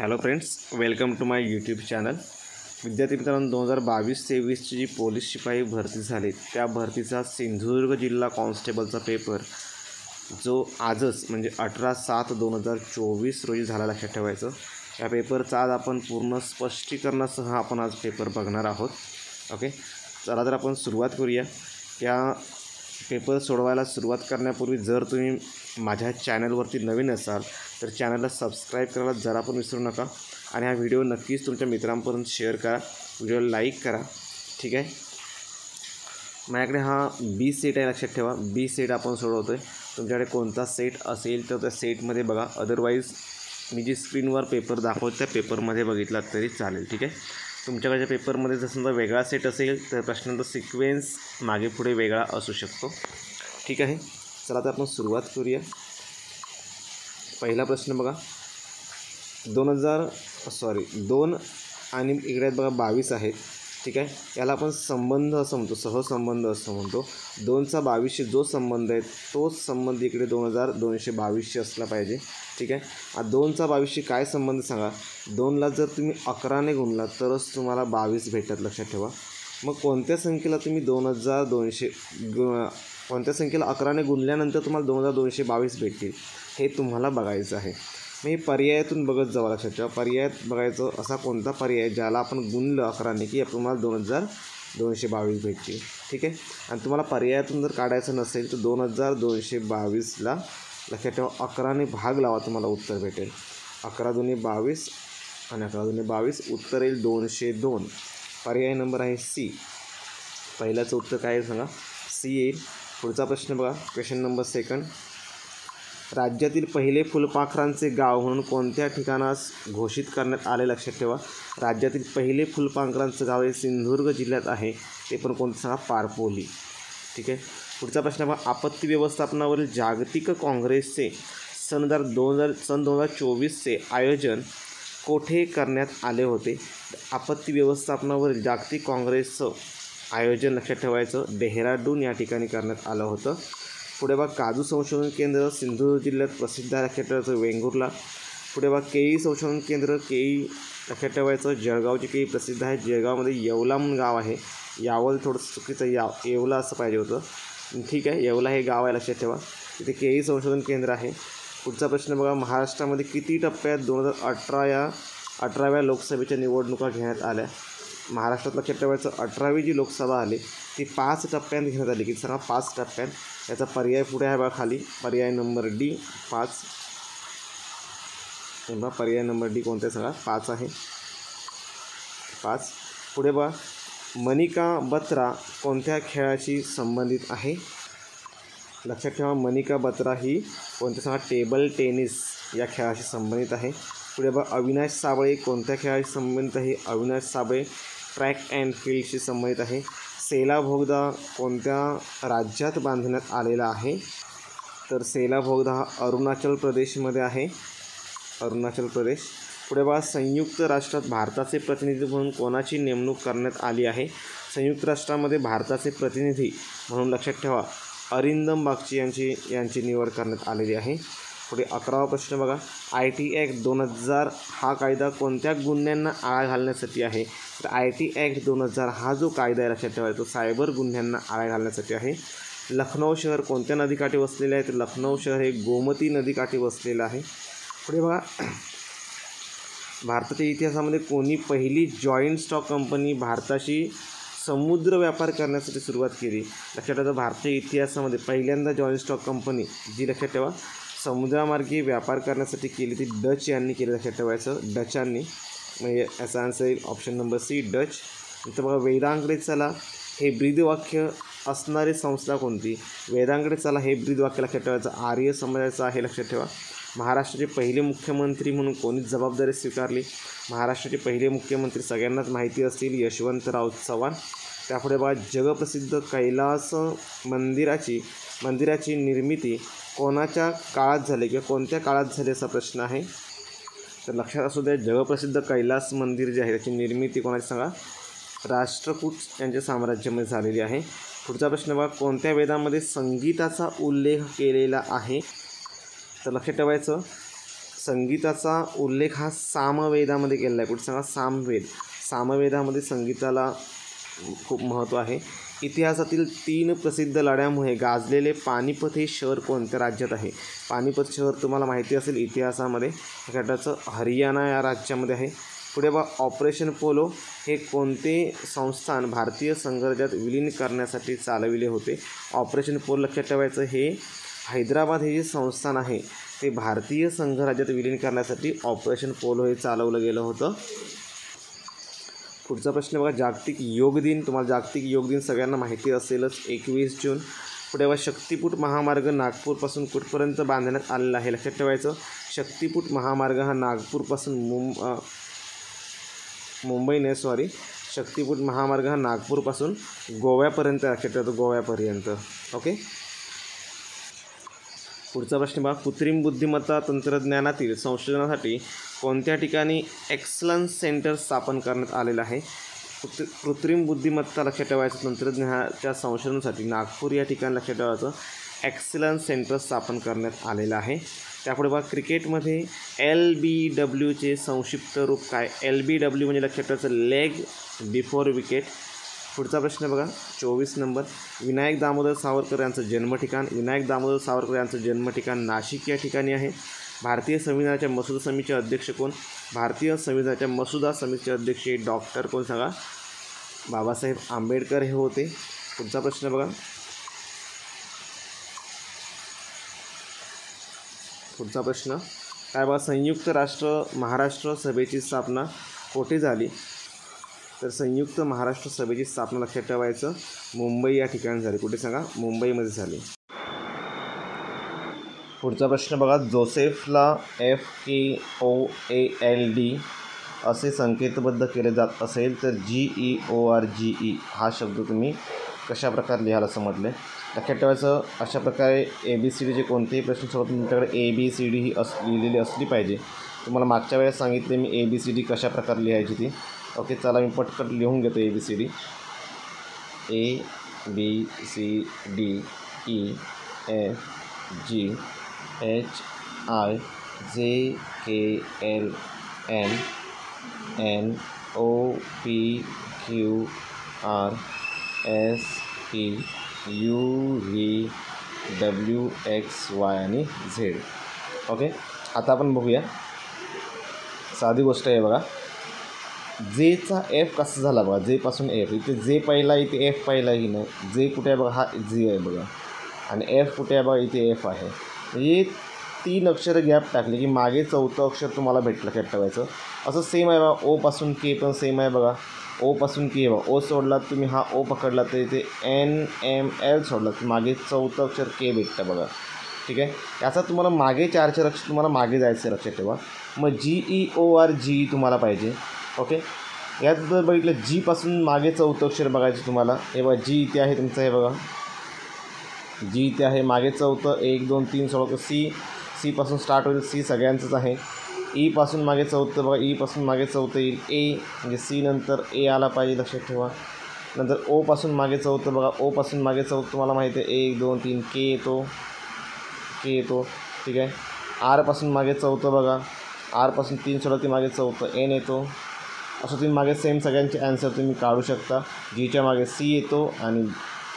Hello friends, welcome to my YouTube channel. विद्यार्थी मित्रांनो, 2022-23ची जी police शिपाई भरती झाली त्या भरतीचा सिंधुदुर्ग जिल्हा कॉन्स्टेबलचा पेपर जो आजच म्हणजे 18/7/2024 रोजी झाला, लक्षात ठेवायचं. या पेपरचा आज आपण पूर्ण स्पष्टीकरणासह आपण आज पेपर बघणार आहोत. ओके, चला तर आपण सुरुवात करूया. या पेपर सोडवायला सुरुवात करण्यापूर्वी जर तुम्ही माझ्या चॅनलवरती नवीन असाल तर चॅनलला सबस्क्राईब करायला जरा पण विसरू नका आणि हा व्हिडिओ नक्कीच तुमच्या मित्रांपर्यंत शेअर करा, व्हिडिओला लाईक करा. ठीक आहे. माझ्याकडे हा बी सेट आहे, लक्षात ठेवा. बी सेट आपण सोडवतो आहे. तुमच्याकडे कोणता सेट असेल तर त्या सेटमध्ये बघा, अदरवाईज मी जी स्क्रीनवर पेपर दाखवतो त्या पेपरमध्ये बघितला तरी चालेल. ठीक आहे. तुमच्याकडच्या पेपरमध्ये जर समजा वेगळा सेट असेल तर प्रश्नांचा सिक्वेन्स मागे पुढे वेगळा असू शकतो. ठीक आहे. चला तर आपण सुरुवात करूया. पहिला प्रश्न बघा, 2 आणि इकडे बघा 22 आहेत. ठीक आहे. याला आपण संबंध असं म्हणतो, सहसंबंध असं म्हणतो. 2चा 22शी जो संबंध आहे तोच संबंध इकडे 2222शी असला पाहिजे. ठीक आहे. 2चा 22शी काय संबंध सांगा. 2ला जर तुम्ही 11ने गुणला तरच तुम्हाला 22 भेटतात, लक्षात ठेवा. मग कोणत्या संख्येला तुम्ही 2200 कोणत्या संख्येला 11ने गुणल्यानंतर तुम्हाला 2222 भेटतील हे तुम्हाला बघायचं आहे. मी पर्यायातून बघत जावं, लक्षात ठेवा. पर्यायात बघायचं असा कोणता पर्याय ज्याला आपण गुणलं 11ने की तुम्हाला 2222 भेटतील. ठीक आहे. आणि तुम्हाला पर्यायातून जर काढायचं नसेल तर 2222ला लक्षात ठेवा 11ने भाग लावा, तुम्हाला उत्तर भेटेल. 11 दूने 22 आणि 11 दूने 22, उत्तर येईल 202. पर्याय नंबर आहे सी. पहिल्याचं उत्तर काय आहे सांगा, सी येईल. पुढचा प्रश्न बघा, क्वेश्चन नंबर 2. राज्यातील पहिले फुलपाखरांचे गाव म्हणून कोणत्या ठिकाणास घोषित करण्यात आले, लक्षात ठेवा. राज्यातील पहिले फुलपाखरांचं गाव हे सिंधुदुर्ग जिल्ह्यात आहे, ते पण कोणतं सांगा, पारपोली. ठीक आहे. पुढचा प्रश्न बघा, आपत्ती व्यवस्थापनावरील जागतिक काँग्रेसचे सन 2024चे आयोजन कोठे करण्यात आले होते. आपत्ती व्यवस्थापनावरील जागतिक काँग्रेसचं आयोजन, लक्षात ठेवायचं, डेहराडून या ठिकाणी करण्यात आलं होतं. पुढे बघा, काजू संशोधन केंद्र सिंधुदुर्ग जिल्ह्यात प्रसिद्ध आहे, लक्षात ठेवायचं, वेंगुर्ला. पुढे बघा, केळी संशोधन केंद्र, केळी, लक्षात ठेवायचं, जळगावची केळी प्रसिद्ध आहे. जळगावमध्ये येवला म्हणून गाव आहे. यावल थोडंसं चुकीचं, येवला असं पाहिजे होतं. ठीक आहे. येवला हे गाव आहे, लक्षात ठेवा. तिथे केळी संशोधन केंद्र आहे. पुढचा प्रश्न बघा, महाराष्ट्रामध्ये किती टप्प्यात 2018व्या लोकसभेच्या निवडणुका घेण्यात आल्या. महाराष्ट्रात लक्षात ठेवायचं 18वी जी लोकसभा आली ती 5 टप्प्यात घेण्यात आली. किती सांगा, 5 टप्प्यात. याचा पर्याय पुढे आहे बघा खाली, पर्याय नंबर डी 5. पर्याय नंबर डी कोणते सांगा, 5 आहे, 5. पुढे बघा, मनिका बत्रा कोणत्या खेळाशी संबंधित आहे. लक्षात ठेवा, मनिका बत्रा ही कोणत्या सांगा, टेबल टेनिस या खेळाशी संबंधित आहे. पुढे बघा, अविनाश साबळे कोणत्या खेळाशी संबंधित आहे. अविनाश साबळे ट्रॅक अँड फील्डशी संबंधित आहे. सेला बोगदा कोणत्या राज्यात बांधण्यात आलेला आहे. तर सेला बोगदा हा अरुणाचल प्रदेशमध्ये आहे, अरुणाचल प्रदेश. पुढे बघा, संयुक्त राष्ट्रात भारताचे प्रतिनिधी म्हणून कोणाची नेमणूक करण्यात आली आहे. संयुक्त राष्ट्रामध्ये भारताचे प्रतिनिधी म्हणून, लक्षात ठेवा, अरिंदम बागची यांची निवड करण्यात आलेली आहे. पुढे 11वा प्रश्न बघा, IT ॲक्ट 2000 हा कायदा कोणत्या गुन्ह्यांना आळा घालण्यासाठी आहे. तर IT ॲक्ट 2000 हा जो कायदा आहे, लक्षात ठेवायचा, तो सायबर गुन्ह्यांना आळा घालण्यासाठी आहे. लखनौ शहर कोणत्या नदीकाठी वसलेले आहे. तर लखनौ शहर हे गोमती नदीकाठी वसलेलं आहे. पुढे बघा, भारताच्या इतिहासामध्ये कोणी पहिली जॉईंट स्टॉक कंपनी भारताशी समुद्र व्यापार करण्यासाठी सुरुवात केली. लक्षात ठेवा, भारतीय इतिहासामध्ये पहिल्यांदा जॉईंट स्टॉक कंपनी जी, लक्षात ठेवा, समुद्रामार्गे व्यापार करण्यासाठी केली ती डच यांनी केली, लक्षात ठेवायचं, डचांनी. म्हणजे याचा आन्सर येईल ऑप्शन नंबर सी, डच. इथं बघा, वेदांकडे चला हे ब्रीदवाक्य असणारी संस्था कोणती. वेदांकडे चला हे ब्रीदवाक्य, लक्षात ठेवायचं, आर्य समाजाचं आहे, लक्षात ठेवा. महाराष्ट्राचे पहिले मुख्यमंत्री म्हणून कोणी जबाबदारी स्वीकारली. महाराष्ट्राचे पहिले मुख्यमंत्री सगळ्यांनाच माहिती असतील, यशवंतराव चव्हाण. त्यापुढे बघा, जगप्रसिद्ध कैलास मंदिराची निर्मिती कोणाच्या काळात झाली किंवा कोणत्या काळात झाली असा प्रश्न आहे. तर लक्षात असू द्या, जगप्रसिद्ध कैलास मंदिर जे आहे त्याची निर्मिती कोणाची सांगा, राष्ट्रकूट यांच्या साम्राज्यामध्ये झालेली आहे. पुढचा प्रश्न बघा, कोणत्या वेदामध्ये संगीताचा उल्लेख केलेला आहे. तर लक्षात ठेवायचं, संगीताचा उल्लेख हा सामवेदामध्ये केलेला आहे. कुठे सांगा? सामवेद. सामवेदामध्ये संगीताला खूप महत्त्व आहे. इतिहासातील 3 प्रसिद्ध लढ्यामुळे गाजलेले पानिपत हे शहर कोणत्या राज्यात आहे? पानिपत शहर तुम्हाला माहिती असेल इतिहासामध्ये गटाचं हरियाणा या राज्यामध्ये आहे. पुढे बघा, ऑपरेशन पोलो हे कोणते संस्थान भारतीय संघराज्यात विलीन करण्यासाठी चालविले होते? ऑपरेशन पोलो लक्षात ठेवायचं, हे हैदराबाद हे जे संस्थान आहे ते भारतीय संघराज्यात विलीन करण्यासाठी ऑपरेशन पोलो हे चालवलं गेलं होतं. पुढचा प्रश्न बघा, जागतिक योग दिन. तुम्हाला जागतिक योग दिन सगळ्यांना माहिती असेलच, 21 जून. पुढे बघा, शक्तिपीठ महामार्ग नागपूरपासून कुठपर्यंत बांधण्यात आलेला आहे? लक्षात ठेवायचं, शक्तिपीठ महामार्ग हा नागपूरपासून शक्तिपीठ महामार्ग हा नागपूरपासून गोव्यापर्यंत. लक्षात ठेवायचं, गोव्यापर्यंत. ओके. पुढचा प्रश्न बघा, कृत्रिम बुद्धिमत्ता तंत्रज्ञानातील संशोधनासाठी कोणत्या ठिकाणी एक्सलन्स सेंटर स्थापन करण्यात आलेलं आहे? कृत्रिम बुद्धिमत्ता लक्षात ठेवायचं तंत्रज्ञानाच्या संशोधनासाठी नागपूर या ठिकाणी लक्षात ठेवायचं एक्सलन्स सेंटर स्थापन करण्यात आलेलं आहे. त्यापुढे बघा, क्रिकेटमध्ये LBWचे संक्षिप्त रूप काय? LBW म्हणजे लक्षात ठेवायचं लेग बिफोर विकेट. पुढचा प्रश्न बघा, 24 नंबर. विनायक दामोदर सावरकर यांचं जन्मठिकाण. विनायक दामोदर सावरकर यांचं जन्मठिकाण नाशिक या ठिकाणी आहे. भारतीय संविधानाच्या मसुदा समितीचे अध्यक्ष कोण? भारतीय संविधानाच्या मसुदा समितीचे अध्यक्ष डॉक्टर कोण सांगा? बाबासाहेब आंबेडकर हे होते. पुढचा प्रश्न बघा, पुढचा प्रश्न काय बघा, संयुक्त राष्ट्र महाराष्ट्र सभेची स्थापना कोठे झाली? तर संयुक्त महाराष्ट्र सभेची स्थापना लक्षात ठेवायचं मुंबई या ठिकाणी झाली. कुठे सांगा? मुंबईमध्ये झाली. पुढचा प्रश्न बघा, जोसेफला FKOALD असे संकेतबद्ध केले जात असेल तर GEORGE हा शब्द तुम्ही कशाप्रकारे लिहाल असं म्हटलं आहे? लक्षात ठेवायचं, अशा प्रकारे ABCDचे कोणतेही प्रश्न सोडवत तुमच्याकडे ABCD ही लिहिलेली असली पाहिजे. तुम्हाला मागच्या वेळेस सांगितले मी ABCD कशाप्रकारे लिहायची ती. ओके, चला मी पटकन लिहून घेतो ABCD. ABCDEFGHIJKLMNOPQRSTUVWXY आणि Z. ओके, आता आपण बघूया. साधी गोष्ट आहे बघा, जेचा F कसा झाला बघा, जेपासून F. इथे जे पहिला, इथे F पहिला ही नाही. जे कुठे आहे बघा, हा G आहे बघा, आणि F कुठे आहे बघा, इथे F आहे. म्हणजे 3 अक्षरं गॅप टाकले की मागे 4थं अक्षर तुम्हाला भेटलं. लक्षात ठेवायचं. असं सेम आहे बघा, O पासून K पण सेम आहे बघा. O पासून K बघा, O सोडलात तुम्ही, हा O पकडला तर इथे NML सोडलात तर मागे 4थं अक्षर K भेटतं बघा. ठीक आहे, याचा तुम्हाला मागे 4 अक्षर तुम्हाला मागे जायचं आहे. लक्षात ठेवा. मग GEORGE तुम्हाला पाहिजे. ओके, यात जर बघितलं G पासून मागे 4थं अक्षर बघायचं तुम्हाला. हे बघा, G इथे आहे तुमचं, हे बघा G इथे आहे, मागे 4थं 1 2 3 सोडवतं. C पासून स्टार्ट होईल, C सगळ्यांचंच आहे. E पासून मागे 4थं बघा, E पासून मागे 4थं येईल. A म्हणजे C नंतर A आला पाहिजे. लक्षात ठेवा. नंतर O पासून मागे 4थं बघा, O पासून मागे 4थं तुम्हाला माहिती आहे 1 2 3 K येतो. ठीक आहे. R पासून मागे 4थं बघा, R पासून 3 सोडवते मागे 4थं N येतो. असं तुम्ही मागे सेम सगळ्यांचे ॲन्सर तुम्ही काढू शकता. Gच्या मागे C येतो आणि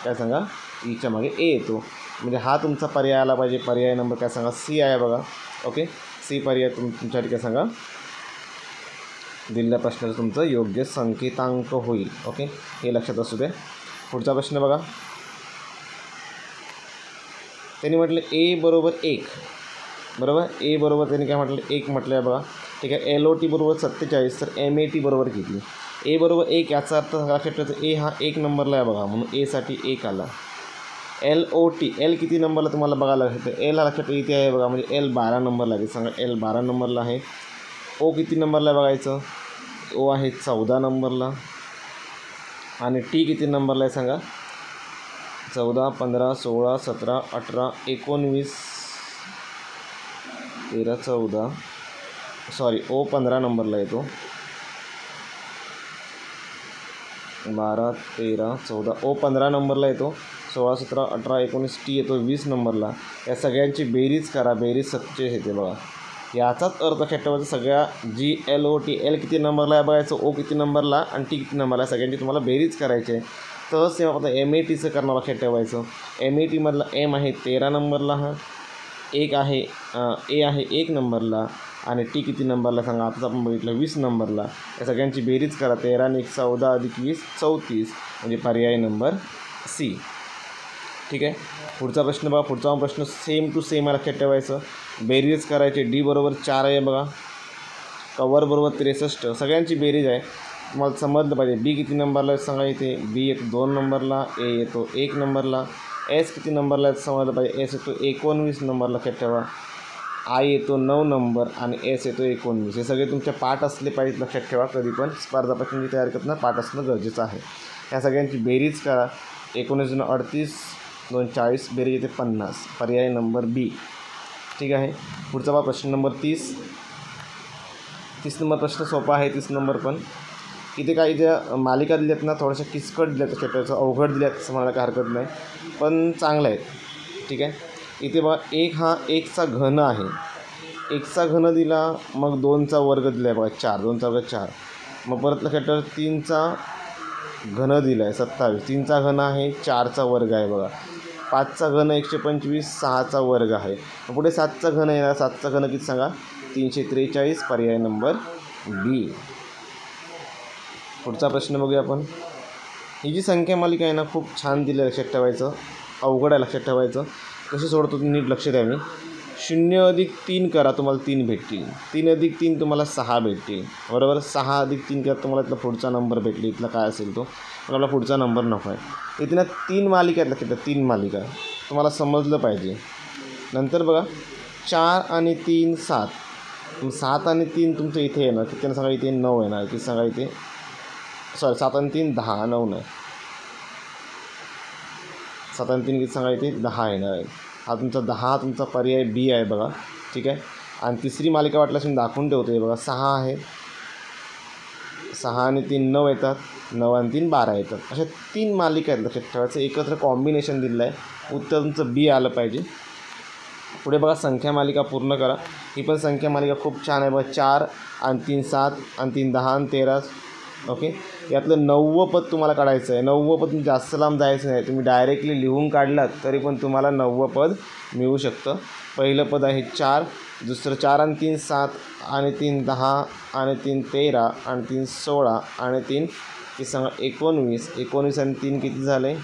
काय सांगा, Eच्या मागे A येतो. म्हणजे हा तुमचा पर्याय आला पाहिजे. पर्याय नंबर काय सांगा, C आहे बघा. ओके, C पर्याय तुमच्यासाठी काय सांगा, दिलेल्या प्रश्नाचं तुमचं योग्य संकेतांक होईल. ओके, हे लक्षात असू दे. पुढचा प्रश्न बघा, त्यांनी म्हटलं A बरोबर 1 बरोबर. A बरोबर त्यांनी काय म्हटलं, 1 म्हटलं आहे बघा. ठीक आहे, LOT बरोबर 47 तर MAT बरोबर किती? A बरोबर 1 याचा अर्थ लक्षात ठेवायचं, A हा 1 नंबरला आहे बघा, म्हणून A साठी 1 आला. LOT L किती नंबरला तुम्हाला बघायला लागतं, L हा लक्षात इथे आहे बघा, म्हणजे L 12 नंबरला आहे. सांगा L 12 नंबरला आहे. O किती नंबरला आहे बघायचं, O आहे 14 नंबरला. आणि T किती नंबरला आहे सांगा, 14 15 16 17 18 19 13 14 सॉरी O 15 नंबरला येतो. 12 13 14 O 15 नंबरला येतो. 16 17 18 19 T येतो 20 नंबरला. या सगळ्यांची बेरीज करा, बेरीज 47 येते बघा. याचाच अर्थ लक्षात ठेवायचा सगळ्या GLOT, एल किती नंबरला आहे बघायचं, ओ किती नंबरला आणि टी किती नंबरला, सगळ्यांची तुम्हाला बेरीज करायची आहे. तर सेम आता MATचं करणार लक्षात ठेवायचं. MATमधला M आहे 13 नंबरला, हा एक आहे ए आहे 1 नंबरला आणि टी किती नंबरला सांगा, आताच आपण बघितलं 20 नंबरला. या सगळ्यांची बेरीज करा. 13 आणि 1 14 अधिक 20 34 म्हणजे पर्याय नंबर सी. ठीक आहे. पुढचा प्रश्न बघा. पुढचा प्रश्न सेम टू सेम आहे, लक्षात ठेवायचं. बेरीज करायची. डी बरोबर 4 आहे बघा, कवर बरोबर 63, सगळ्यांची बेरीज आहे. तुम्हाला समजलं पाहिजे. बी किती नंबरला सांगा इथे, बी येतो 2 नंबरला, ए येतो 1 नंबरला, एस किती नंबरला समजलं पाहिजे, एस येतो 19 नंबर, लक्षात ठेवा. आय येतो 9 नंबर आणि एस येतो 19. हे सगळे तुमच्या पाठ असले पाहिजेत, लक्षात ठेवा. कधी पण स्पर्धा परीक्षा तयार करताना पाठ असणं गरजेचं आहे. ह्या सगळ्यांची बेरीज करा. 19 × 38 2 40, बेरीज येते 50, पर्याय नंबर बी. ठीक आहे. पुढचा बघा प्रश्न नंबर 30 नंबर प्रश्न सोपा आहे. 30 नंबर पण इथे काही ज्या मालिका दिल्यात ना, थोड्याशा किचकट दिल्यात, छोट्याचं अवघड दिल्यात असं म्हणायला काही हरकत नाही, पण चांगलं आहे. ठीक आहे. इथे बघा 1 हा 1चा घन आहे. 1चा घन दिला, मग 2चा वर्ग दिला आहे बघा 4, 2चा वर्ग 4. मग परत लक्षात ठेवा 3चा घन दिला आहे 27, 3चा घन आहे 4चा वर्ग आहे बघा. 5चा घन 125, 6चा वर्ग आहे. पुढे 7चा घन येणार. 7चा घन किती सांगा, 343, पर्याय नंबर बी. पुढचा प्रश्न बघूया आपण. ही जी संख्या मालिका आहे ना, खूप छान दिली आहे, लक्षात ठेवायचं. अवघड आहे, लक्षात ठेवायचं. कसे सोडतो तुम्ही नीट लक्ष द्या. मी 0 अधिक 3 करा, तुम्हाला 3 भेटतील. 3 अधिक 3 तुम्हाला 6 भेटतील, बरोबर. 6 अधिक 3 करा, तुम्हाला इथला पुढचा नंबर भेटली. इथला काय असेल तो, पण आपला पुढचा नंबर नको आहे. इथे ना 3 मालिका आहेत, लक्षात ठेवा. 3 मालिका तुम्हाला समजलं पाहिजे. नंतर बघा 4 आणि 3 7. 7 आणि 3 तुमचं इथे येणार, किती सांगा इथे 9 येणार. किती सांगा इथे, सॉरी 7 आणि 3 10, 9 नाही. 7 आणि 3 किती सांगा इथे 10 येणार आहे. हा तुमचा 10 तुमचा पर्याय बी आहे बघा. ठीक आहे. आणि तिसरी मालिका वाटल्यास मी दाखवून ठेवतो बघा. 6 आहे, 6 आणि 3 9 येतात, 9 आणि 3 12 येतात. अशा 3 मालिका आहेत, लक्षात ठेवायचं. एकत्र कॉम्बिनेशन दिलं आहे. उत्तर तुमचं बी आलं पाहिजे. पुढे बघा संख्या मालिका पूर्ण करा. ही पण संख्या मालिका खूप छान आहे बघा. 4 आणि 3 7 आणि 3 10 आणि 13. ओके. यातलं 9वं पद तुम्हाला काढायचं आहे. 9वं पद तुम्ही जास्त लांब जायचं नाही, तुम्ही डायरेक्टली लिहून काढलात तरी पण तुम्हाला 9वं पद मिळू शकतं. पहिलं पद आहे 4, दुसरं 4 आणि 3 7 आणि 3 10 आणि 3 13 आणि 3 16 आणि 3 किती सांगा 19. 19 आणि 3 किती झाले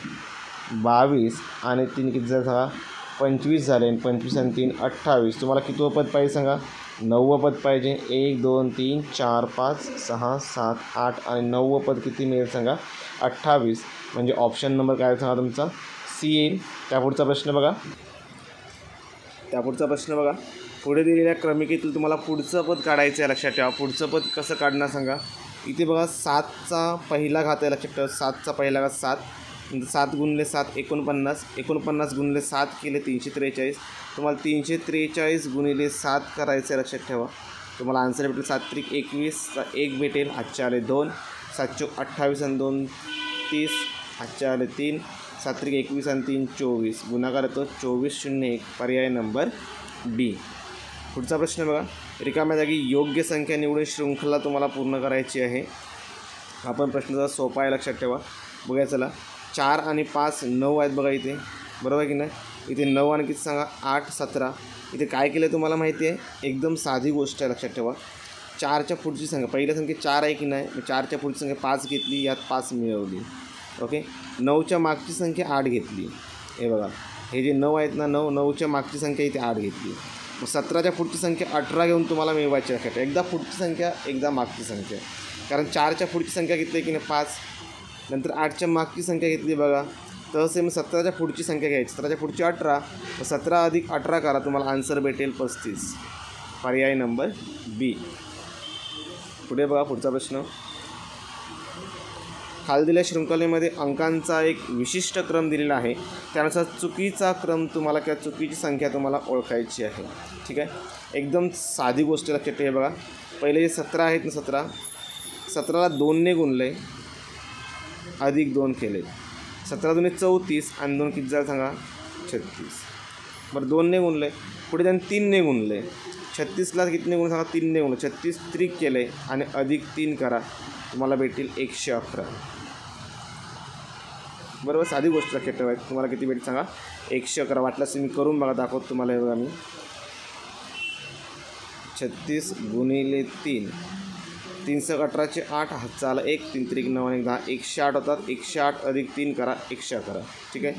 22 आणि 3 किती झाले सांगा 25 झाले. आणि 25 आणि 3 28. तुम्हाला कितवं पद पाहिजे सांगा, 9वं पद पाहिजे. 1 2 3 4 5 6 7 8 आणि 9वं पद किती मिळेल सांगा 28. म्हणजे ऑप्शन नंबर काय सांगा तुमचा सी येईल. त्यापुढचा प्रश्न बघा. पुढे दिलेल्या क्रमिकेतील तुम्हाला पुढचं पद काढायचं आहे, लक्षात ठेवा. पुढचं पद कसं काढणार सांगा. इथे बघा 7चा पहिला घात आहे, लक्षात ठेवा. 7चा पहिला घात 7, 7 गुणिले 7 49, 49 गुणिले 7 केले 343. तुम्हाला 343 गुणिले 7 करायचं आहे, लक्षात ठेवा. तुम्हाला आन्सर भेटेल 7 त्रिक 21, 1 भेटेल. हातचे आले 2, 7 चोक 28 आणि 2 30, हातचे आले 3, 7 त्रिक 21 आणि 3 24. गुणाकार येतो 24 0 1, पर्याय नंबर बी. पुढचा प्रश्न बघा. रिकाम्या जागी योग्य संख्या निवडून शृंखला तुम्हाला पूर्ण करायची आहे. हा पण प्रश्न जरा सोपा आहे, लक्षात ठेवा. बघा चला. 4 आणि 5 9 आहेत बघा इथे, बरोबर की नाही. इथे 9 आणि किती सांगा 8 17. इथे काय केलं तुम्हाला माहिती आहे, एकदम साधी गोष्ट आहे, लक्षात ठेवा. 4च्या पुढची संख्या, पहिल्या संख्या 4 आहे की नाही, 4च्या पुढची संख्या 5 घेतली, यात 5 मिळवली. ओके. 9च्या मागची संख्या 8 घेतली. हे बघा, हे जे 9 आहेत ना, 9च्या मागची संख्या इथे 8 घेतली. 17च्या पुढची संख्या 18 घेऊन तुम्हाला मिळवायची, लक्षात ठेवा. एकदा पुढची संख्या एकदा मागची संख्या, कारण 4च्या पुढची संख्या घेतली की नाही 5, नंतर 8च्या मागची संख्या घेतली बघा. तसे मग 17च्या पुढची संख्या घ्यायची. 17च्या पुढची 18, 17 अधिक 18 करा, तुम्हाला आन्सर भेटेल 35, पर्याय नंबर बी. पुढे बघा पुढचा प्रश्न. खाली दिलेल्या शृंखलेमध्ये अंकांचा एक विशिष्ट क्रम दिलेला आहे, त्यानुसार चुकीचा क्रम तुम्हाला किंवा चुकीची संख्या तुम्हाला ओळखायची आहे. ठीक आहे. एकदम साधी गोष्ट, लक्षात ठेवा. बघा पहिले जे 17 आहेत ना, 17ला 2ने गुणले अधिक 2 केले. 17 दुने 34 आणि 2 किती झालं सांगा 36. बरं 2ने गुणले, पुढे त्याने 3ने गुणले. 36ला किती गुण सांगा, 3 गुण. 36 त्रिक केलं आहे आणि अधिक 3 करा, तुम्हाला भेटतील 111. बरोबर, साधी गोष्ट लक्षात ठेवायची. तुम्हाला किती भेटेल सांगा, 111. वाटल्यास मी करून बघा, दाखवतो तुम्हाला. हे बघा मी 36 गुणिले 3, 318चे 8 हातचा आला 1, 3 त्रिक 9 आणि 10, 108 होतात. 108 अधिक 3 करा, 111. ठीक आहे.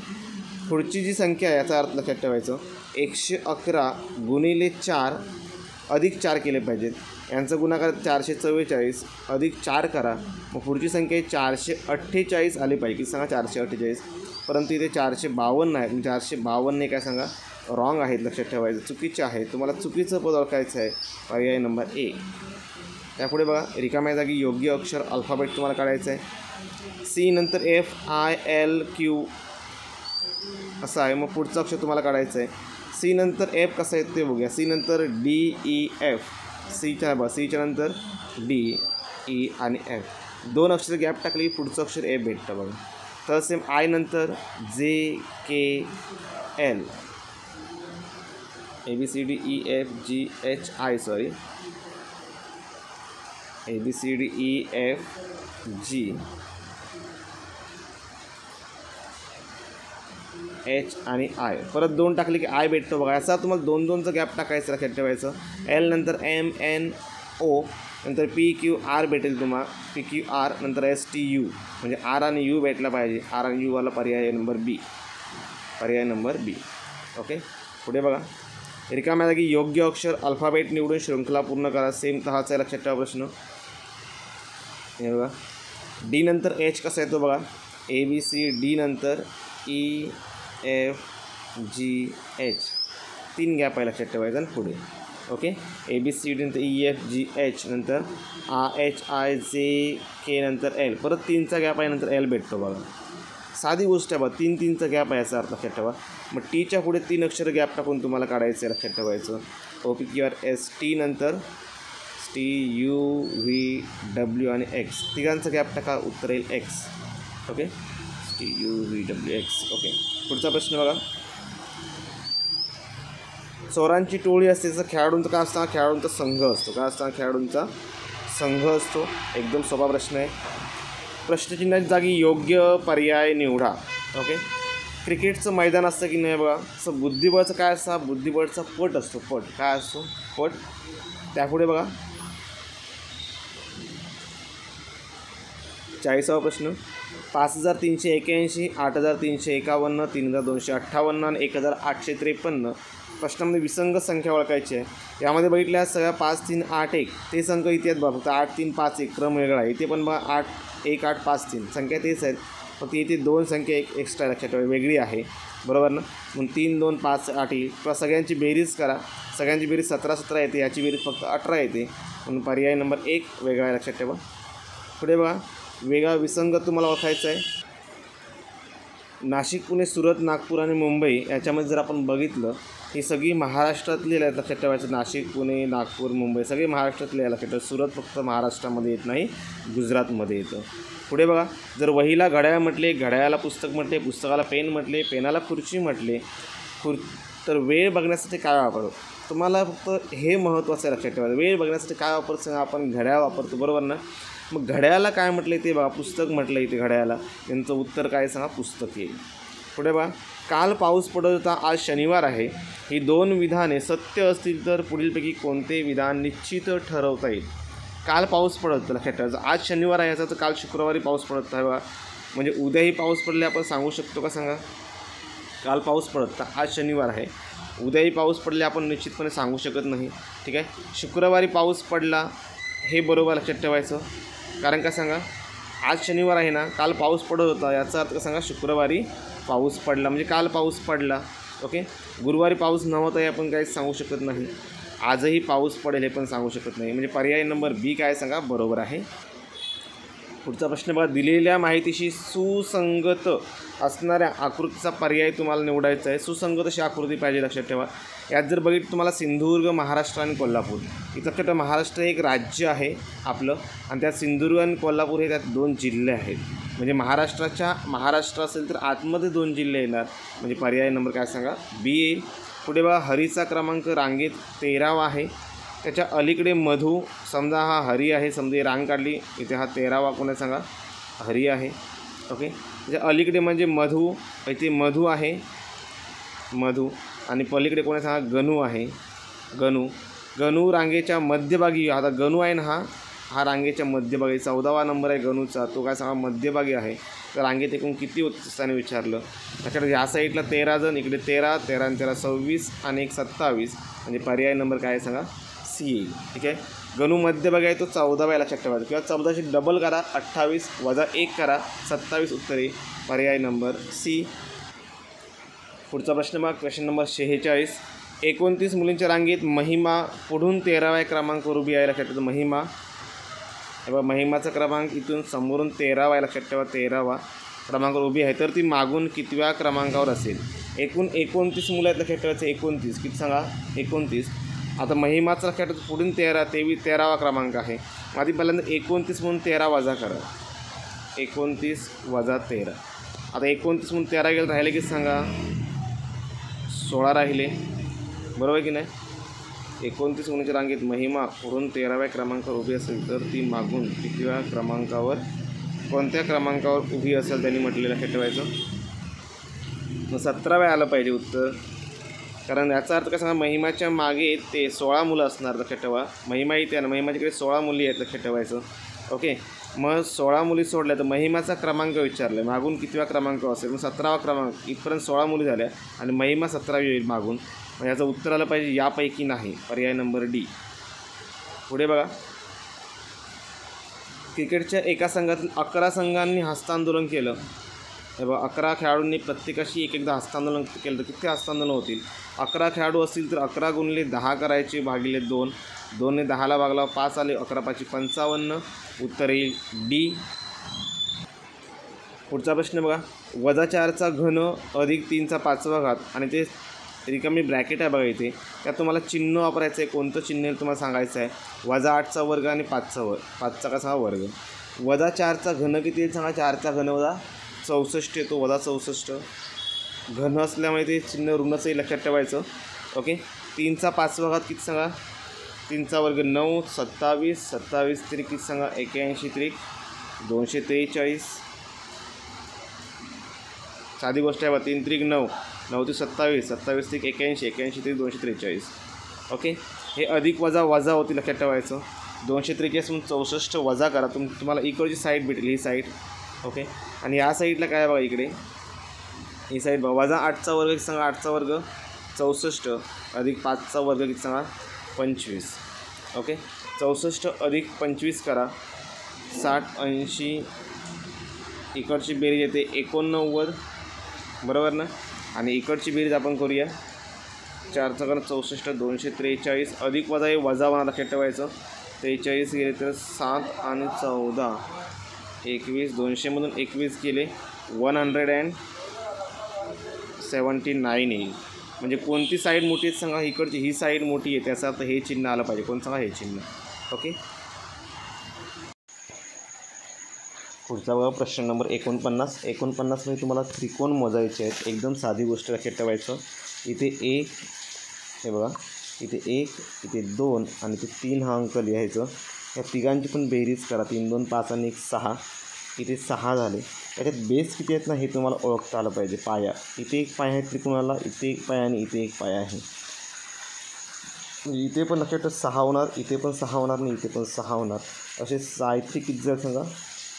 पुढची जी संख्या आहे याचा अर्थ लक्षात ठेवायचं, 111 गुणिले 4 अधिक 4 केले पाहिजेत. यांचा गुणाकार 444 अधिक 4 करा, मग पुढची संख्या 448 आली पाहिजे. सांगा 448, परंतु इथे 452 आहे. 452 काय सांगा, रॉंग आहेत, लक्षात ठेवायचं, चुकीचे आहे. तुम्हाला चुकीचं पद ओळखायचं आहे, पर्याय नंबर ए. त्यापुढे बघा, रिकाम्या जागी योग्य अक्षर अल्फाबेट तुम्हाला काढायचं आहे. सी नंतर FILQ असं आहे, मग पुढचं अक्षर तुम्हाला काढायचं आहे. सी नंतर F कसं आहे ते बघूया. सी नंतर DEF, सीच्या नंतर DE आणि F, 2 अक्षर गॅप टाकली, पुढचं अक्षर F भेटतं बघा. तर सेम आय नंतर JKL, ABCDEFGHI, sorry ABCDEFG H आणि I, परत 2 टाकले की I भेटतो बघा. याचा तुम्हाला 2-2चा गॅप टाकायचं, लक्षात ठेवायचं. L नंतर MNO नंतर PQR भेटेल तुम्हाला, PQR नंतर STU, म्हणजे R आणि U भेटला पाहिजे. R आणि U वाला पर्याय नंबर B, पर्याय नंबर B. ओके. पुढे बघा, रिकाम्या जागी योग्य अक्षर अल्फाबेट निवडून श्रृंखला पूर्ण करा. सेम तहाचा लक्षात ठेवा प्रश्न. हे बघा, D नंतर H कसा येतो बघा, ABCD नंतर EFGH, 3 गॅप आहे, लक्षात ठेवायचं. आणि पुढे ओके, ABCD नंतर EFGH नंतर HIJK नंतर L, परत 3चा गॅप आहे, नंतर L भेटतो बघा. साधी गोष्ट आहे बघा, 3-3चा गॅप आहे याचा अर्थ लक्षात ठेवा. मग टीच्या पुढे 3 अक्षर गॅप टाकून तुम्हाला काढायचं आहे, लक्षात ठेवायचं. OPQR ST नंतर TUVW आणि X, तिघांचा गॅप टाका, उत्तर येईल X. Okay, TUVWX. ओके. पुढचा प्रश्न बघा, चोरांची टोळी असते, जसं खेळाडूंचं काय असतं, खेळाडूंचा संघ असतो. काय असतं, खेळाडूंचा संघ असतो. एकदम सोपा प्रश्न आहे. प्रश्नचिन्हाच्या जागी योग्य पर्याय निवडा. ओके. क्रिकेटचं मैदान असतं की नाही बघा, तसं बुद्धिबळचं काय असतं, बुद्धिबळचा पट असतो. पट काय असतो, पट. त्यापुढे बघा 40वा प्रश्न, 5381, 8351, 3258 आणि 1853 प्रश्नामध्ये विसंगत संख्या ओळखायची आहे. यामध्ये बघितल्या सगळ्या 5, 3, 8, 1 ते संख्या इथे आहेत बघा, फक्त 8, 3, 5, 1 क्रम वेगळा आहे. इथे पण बघा 8, 1, 8, 5, 3 संख्या तेच आहेत, फक्त इथे 2 संख्या एक एक्स्ट्रा लक्षात ठेवा, वेगळी आहे. बरोबर ना. मग 3, 2, 5, 8 येईल. किंवा सगळ्यांची बेरीज करा, सगळ्यांची बेरीज 17 येते, याची बेरीज फक्त 18 येते, म्हणून पर्याय नंबर 1 वेगळा आहे, लक्षात ठेवा. पुढे बघा, वेगळा विसंगत तुम्हाला ओळखायचं आहे. नाशिक, पुणे, सुरत, नागपूर आणि मुंबई याच्यामध्ये जर आपण बघितलं, ही सगळी महाराष्ट्रातली आहेत, लक्षात ठेवायचं. नाशिक, पुणे, नागपूर, मुंबई सगळी महाराष्ट्रातली आहे, लक्षात ठेवा. सुरत फक्त महाराष्ट्रामध्ये येत नाही, गुजरातमध्ये येतं. पुढे बघा, जर वहीला घड्याळ म्हटले, घड्याळाला पुस्तक म्हटले, पुस्तकाला पेन म्हटले, पेनाला खुर्ची म्हटले, तर वेळ बघण्यासाठी काय वापरतो, तुम्हाला फक्त हे महत्त्वाचं आहे, लक्षात ठेवायचं. वेळ बघण्यासाठी काय वापरतो, आपण घड्याळ वापरतो, बरोबर ना. मग घड्याळाला काय म्हटलं ते बघा, पुस्तक म्हटलं इथे घड्याळाला, यांचं उत्तर काय सांगा, पुस्तक येईल. पुढे बघा, काल पाऊस पडत होता, आज शनिवार आहे, ही 2 विधाने सत्य असतील तर पुढीलपैकी कोणते विधान निश्चित ठरवता येईल. काल पाऊस पडत होता, लक्षात ठेवायचं. आज शनिवार आहे, याचा तर काल शुक्रवारी पाऊस पडत आहे बघा, म्हणजे उद्याही पाऊस पडले आपण सांगू शकतो का सांगा. काल पाऊस पडत होता, आज शनिवार आहे, उद्याही पाऊस पडले आपण निश्चितपणे सांगू शकत नाही. ठीक आहे. शुक्रवारी पाऊस पडला हे बरोबर लक्षात ठेवायचं, कारण का सांगा, आज शनिवार आहे ना, काल पाऊस पडत होता, याचा अर्थ सांगा शुक्रवारी पाऊस पडला, म्हणजे काल पाऊस पडला. ओके. गुरुवारी पाऊस नव्हता हे आपण काहीच सांगू शकत नाही, आजही पाऊस पडेल हे पण सांगू शकत नाही, म्हणजे पर्याय नंबर बी काय सांगा, बरोबर आहे. पुढचा प्रश्न बघा, दिलेल्या माहितीशी सुसंगत असणाऱ्या आकृतीचा पर्याय तुम्हाला निवडायचा आहे. सुसंगत अशी आकृती पाहिजे, लक्षात ठेवा. यात जर बघितलं तुम्हाला सिंधुदुर्ग, महाराष्ट्र आणि कोल्हापूर, इथं लक्षात ठेवा, महाराष्ट्र हे एक राज्य आहे आपलं, आणि त्यात सिंधुदुर्ग आणि कोल्हापूर हे त्यात 2 जिल्हे आहेत, म्हणजे महाराष्ट्र असेल तर आतमध्ये 2 जिल्हे येणार, म्हणजे पर्याय नंबर काय सांगा, बी येईल. पुढे बघा हरीचा क्रमांक रांगेत 13वा आहे. त्याच्या अलीकडे मधू, समजा हा हरी आहे, समजा ही रांग काढली, इथे हा 13वा कोण आहे सांगा, हरी आहे. ओके, त्याच्या अलीकडे म्हणजे मधू, इथे मधू आहे, मधू, आणि पलीकडे कोण आहे सांगा, गणू आहे, गणू. गणू रांगेच्या मध्यभागी, आता गणू आहे ना, हा रांगेच्या मध्यभागी 14वा नंबर आहे गणूचा, तो काय सांगा मध्यभागी आहे. तर रांगेत एकूण किती उत्साहाने विचारलं. त्याच्याकडे या साईडला 13 जण, इकडे 13, 13 आणि 13 26 आणि 1 27, म्हणजे पर्याय नंबर काय आहे सांगा, सी येईल. ठीक आहे, गणू मध्यभागी आहे, तो 14वा लक्षात ठेवायचा, किंवा 14शी डबल करा, 28 वजा 1 करा, 27 उत्तर येईल. पर्याय नंबर सी. पुढचा प्रश्न बघा, क्वेश्चन नंबर 46. 29 मुलींच्या रांगेत महिमा पुढून 13व्या क्रमांकावर उभी आहे. लक्षात ठेवा महिमा, हे बघा महिमाचा क्रमांक इथून समोरून 13वा आहे, लक्षात ठेवा 13वा क्रमांकावर उभी आहे. तर ती मागून कितव्या क्रमांकावर असेल. एकूण 29 मुलं आहेत, लक्षात ठेवायचं 29, किती सांगा 29. आता महिमाचा लक्षात ठेवायचं पुढून 13, 13वा क्रमांक आहे. आधी पहिल्यांदा 29 म्हणून 13 वजा करा, 29 वजा 13. आता 29 म्हणून 13 गेलं, राहिले किती सांगा 16 राहिले, बरोबर की नाही. 29 मुलींच्या रांगेत महिमा पुढून 13व्या क्रमांकावर उभी असेल तर ती मागून कितव्या क्रमांकावर, कोणत्या क्रमांकावर उभी असेल त्यांनी म्हटलेलं, लक्षात ठेवायचं. मग 17व्या आलं पाहिजे उत्तर, कारण याचा अर्थ काय सांगा महिमाच्या मागे ते 16 मुलं असणार, लक्षात ठेवा. महिमा इथे आहे ना, महिमाच्याकडे 16 मुली आहेत, लक्षात ठेवायचं. ओके, मग 16 मुली सोडल्या तर महिमाचा क्रमांक विचारला आहे, मागून कितव्या क्रमांकावर असेल. मग 17वा क्रमांक, इथपर्यंत 16 मुली झाल्या आणि महिमा 17वी येईल मागून. मग याचं उत्तर आलं पाहिजे यापैकी नाही, पर्याय नंबर डी. पुढे बघा, क्रिकेटच्या एका संघातील 11 संघांनी हस्तांदोलन केलं. हे बघा 11 खेळाडूंनी प्रत्येकाशी एकदा हस्तांदोलन केलं तर किती हस्तांदोलन होतील. 11 खेळाडू असतील तर 11 गुणिले 10 करायचे, भागिले 2, 2ने 10ला भागला 5 आले, 11 5 55, उत्तर येईल डी. पुढचा प्रश्न बघा, वजा 4चा घन अधिक 3चा 5वा घात, आणि ते रिकामी ब्रॅकेट आहे बघा इथे, त्यात तुम्हाला चिन्ह वापरायचं आहे. कोणतं चिन्ह तुम्हाला सांगायचं आहे. वजा 8चा वर्ग आणि 5चा कसा वर्ग. वजा 4चा घन किती येईल सांगा, 4चा घन वजा 64 येतो, वजा 64. घन असल्यामुळे ते चिन्ह ऋणच लक्षात ठेवायचं. ओके, 3चा 5वा घात किती सांगा, 3चा वर्ग 9, 27, 27 तरी किती सांगा 81 त्रिक 243. साधी गोष्ट आहे बा, 3 त्रिक 9, 9 ते 27, 27 त्रिक 81, 81 त्रिक 243. ओके, हे अधिक वजा वजा होती, लक्षात ठेवायचं. 243 म्हणून 64 वजा करा, तुम्हाला इकडची साईड भेटेल, ही साईड. ओके, आणि या साईडला काय बघा इकडे, ही साईड बघा, वजा 8चा वर्ग किती सांगा, 8चा वर्ग 64 अधिक 5चा वर्ग किती सांगा 25. ओके, 64 अधिक 25 करा, 60 80, इकडची बेरीज येते 89, बरोबर ना. आणि इकडची बेरीज आपण करूया, 4चा घन 64, 243 अधिक वजा हे वजा होणार, लक्षात ठेवायचं. 43 गेले तर 7 आणि 14 21, 200मधून 21 गेले 179 येईल. म्हणजे कोणती साईड मोठी आहे सांगा, इकडची ही साईड मोठी आहे, त्याचा अर्थ हे चिन्ह आलं पाहिजे. कोण सांगा, हे चिन्ह. ओके, पुढचा बघा प्रश्न नंबर 49. 49 मध्ये तुम्हाला त्रिकोण मोजायचे आहेत. एकदम साधी गोष्ट लक्षात ठेवायचं. इथे 1, हे बघा इथे 1, इथे 2 आणि इथे 3 हा अंक लिहायचं. या तिघांची पण बेरीज करा, 3 2 5 आणि 1 6, इथे 6 झाले. याच्यात बेस किती आहेत ना हे तुम्हाला ओळखता आलं पाहिजे. पाया, इथे एक पाया आहे त्रिकोणाला, इथे एक पाया आणि इथे एक पाया आहे. इथे पण लक्षात 6 होणार, इथे पण 6 होणार आणि इथे पण 6 होणार. असे साहित्य किती झाले सांगा,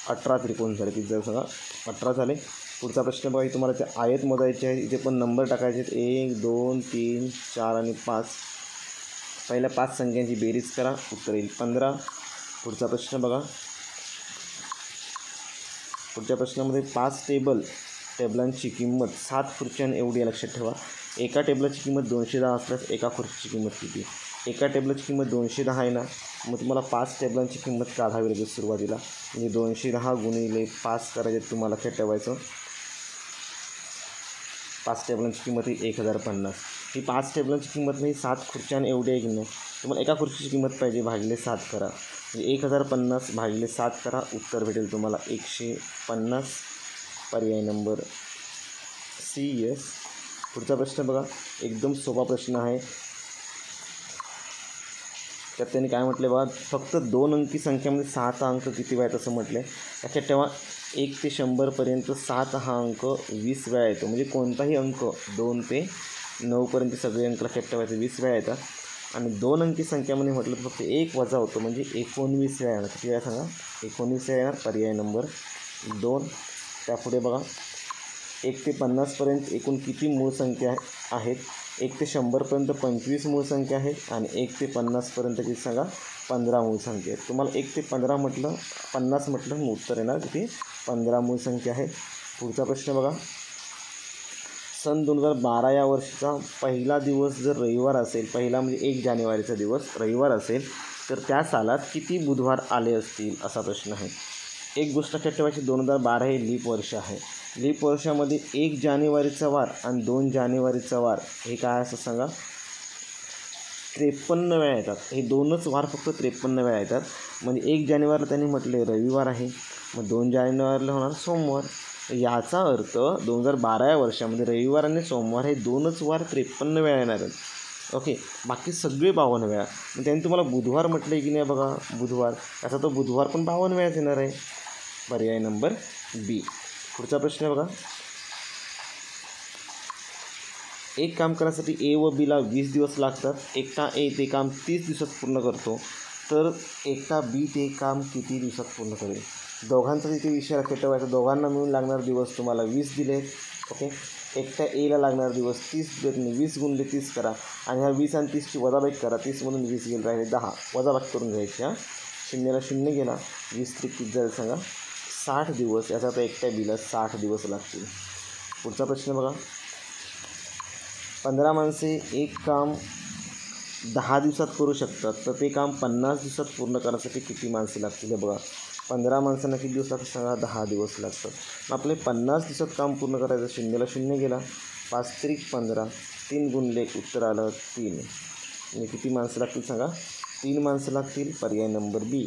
18 त्रिकोण झाले. किती झाले सांगा, 18 झाले. पुढचा प्रश्न बघा, तुम्हाला ते आयत मोजायचे आहे. इथे पण नंबर टाकायचे आहेत, 1 2 3 4 आणि 5. पहिल्या 5 संख्यांची बेरीज करा, उत्तर येईल 15. पुढचा प्रश्न बघा, पुढच्या प्रश्नामध्ये 5 टेबलांची किंमत 7 खुर्च्यां एवढी आहे, लक्षात ठेवा. एका टेबलाची किंमत 210 असल्यास एका खुर्चीची किंमत किती. एका टेबलाची किंमत 210 आहे ना, मग तुम्हाला 5 टेबलांची किंमत काढावी लागेल सुरुवातीला. म्हणजे 210 गुणिले 5 करायचे तुम्हाला, लक्षात ठेवायचं. 5 टेबलांची किंमत ही 1050. ही 5 टेबलांची किंमत नाही, 7 खुर्च्यां एवढी आहे की नाही. तुम्हाला एका खुर्चीची किंमत पाहिजे, भागिले 7 करा. म्हणजे 1050 भागिले 7 करा, उत्तर भेटेल तुम्हाला 150. पर्याय नंबर सी. यस. पुढचा प्रश्न बघा, एकदम सोपा प्रश्न आहे. त्यात त्यांनी काय म्हटलं बघा, फक्त 2 अंकी संख्यामध्ये 6 अंक किती वेळा आहेत असं म्हटलं आहे. लक्षात ठेवा 1 ते 100पर्यंत 7 हा अंक 20 वेळा येतो. म्हणजे कोणताही अंक 2 ते 9पर्यंत सगळे अंक लक्षात ठेवायचे 20 वेळा येतात. आणि 2 अंकी संख्यामध्ये म्हटलं तर फक्त 1 वजा होतो म्हणजे 19 वेळा येणार. किती वेळा सांगा? 19 वेळा येणार. पर्याय नंबर 2. त्यापुढे बघा, 1 ते 50पर्यंत एकूण किती मूळ संख्या आहेत? 1 ते 100पर्यंत 25 मूळ संख्या आहेत आणि 1 ते 50पर्यंत किती सांगा? 15 मूळ संख्या आहेत. तुम्हाला 1 ते 15 म्हटलं 50 म्हटलं उत्तर येणार किती? 15 मूळ संख्या आहेत. पुढचा प्रश्न बघा, सन 2012 या वर्षीचा पहिला दिवस जर रविवार असेल, पहिला म्हणजे 1 जानेवारीचा दिवस रविवार असेल, तर त्या सालात किती बुधवार आले असतील असा प्रश्न आहे. एक गोष्ट लक्षात ठेवायची, 2012 हे लीप वर्ष आहे. लीप वर्षामध्ये 1 जानेवारीचा वार आणि 2 जानेवारीचा वार हे काय असं सांगा? 53 वेळा येतात. हे दोनच वार फक्त 53 वेळा येतात. म्हणजे 1 जानेवारीला त्यांनी म्हटले रविवार आहे, मग 2 जानेवारीला होणार सोमवार. याचा अर्थ 2012 या वर्षामध्ये रविवार आणि सोमवार हे दोनच वार 53 वेळा येणार आहेत. ओके, बाकी सगळे 52 वेळा. मग त्यांनी तुम्हाला बुधवार म्हटलं की नाही बघा, बुधवार, याचा तो बुधवार पण 52 वेळाच येणार आहे. पर्याय नंबर बी. पुढचा प्रश्न बघा, एक काम करण्यासाठी ए व बीला 20 दिवस लागतात. एकटा ए ते काम 30 दिवसात पूर्ण करतो, तर एकटा बी ते काम किती दिवसात पूर्ण करेल? दोघांचा तिथे विषय लक्षात ठेवायचा. दोघांना मिळून लागणार दिवस तुम्हाला 20 दिले. ओके, एकट्या एला लागणार दिवस 30 दिले. तुम्ही 20 गुणले 30 करा आणि ह्या 20 आणि 30ची वजाबाकी करा. 30मधून 20 गेले, राहिले 10. वजाबाकी करून घ्यायची. हां, 0ला 0 गेला. 20 त्रिक किती झालं सांगा? 60 दिवस. याचा आता एकट्या बीला 60 दिवस लागतील. पुढचा प्रश्न बघा, 15 माणसे एक काम 10 दिवसात करू शकतात, तर ते काम 50 दिवसात पूर्ण करण्यासाठी किती माणसे लागतील? हे बघा, 15 माणसांना किती दिवस लागतात सांगा? 10 दिवस लागतात. आपले 50 दिवसात काम पूर्ण करायचं. 0ला 0 गेला. 5 त्रिक 15. 3 गुणले, उत्तर आलं 3. म्हणजे किती माणसं लागतील सांगा? 3 माणसं लागतील. पर्याय नंबर बी.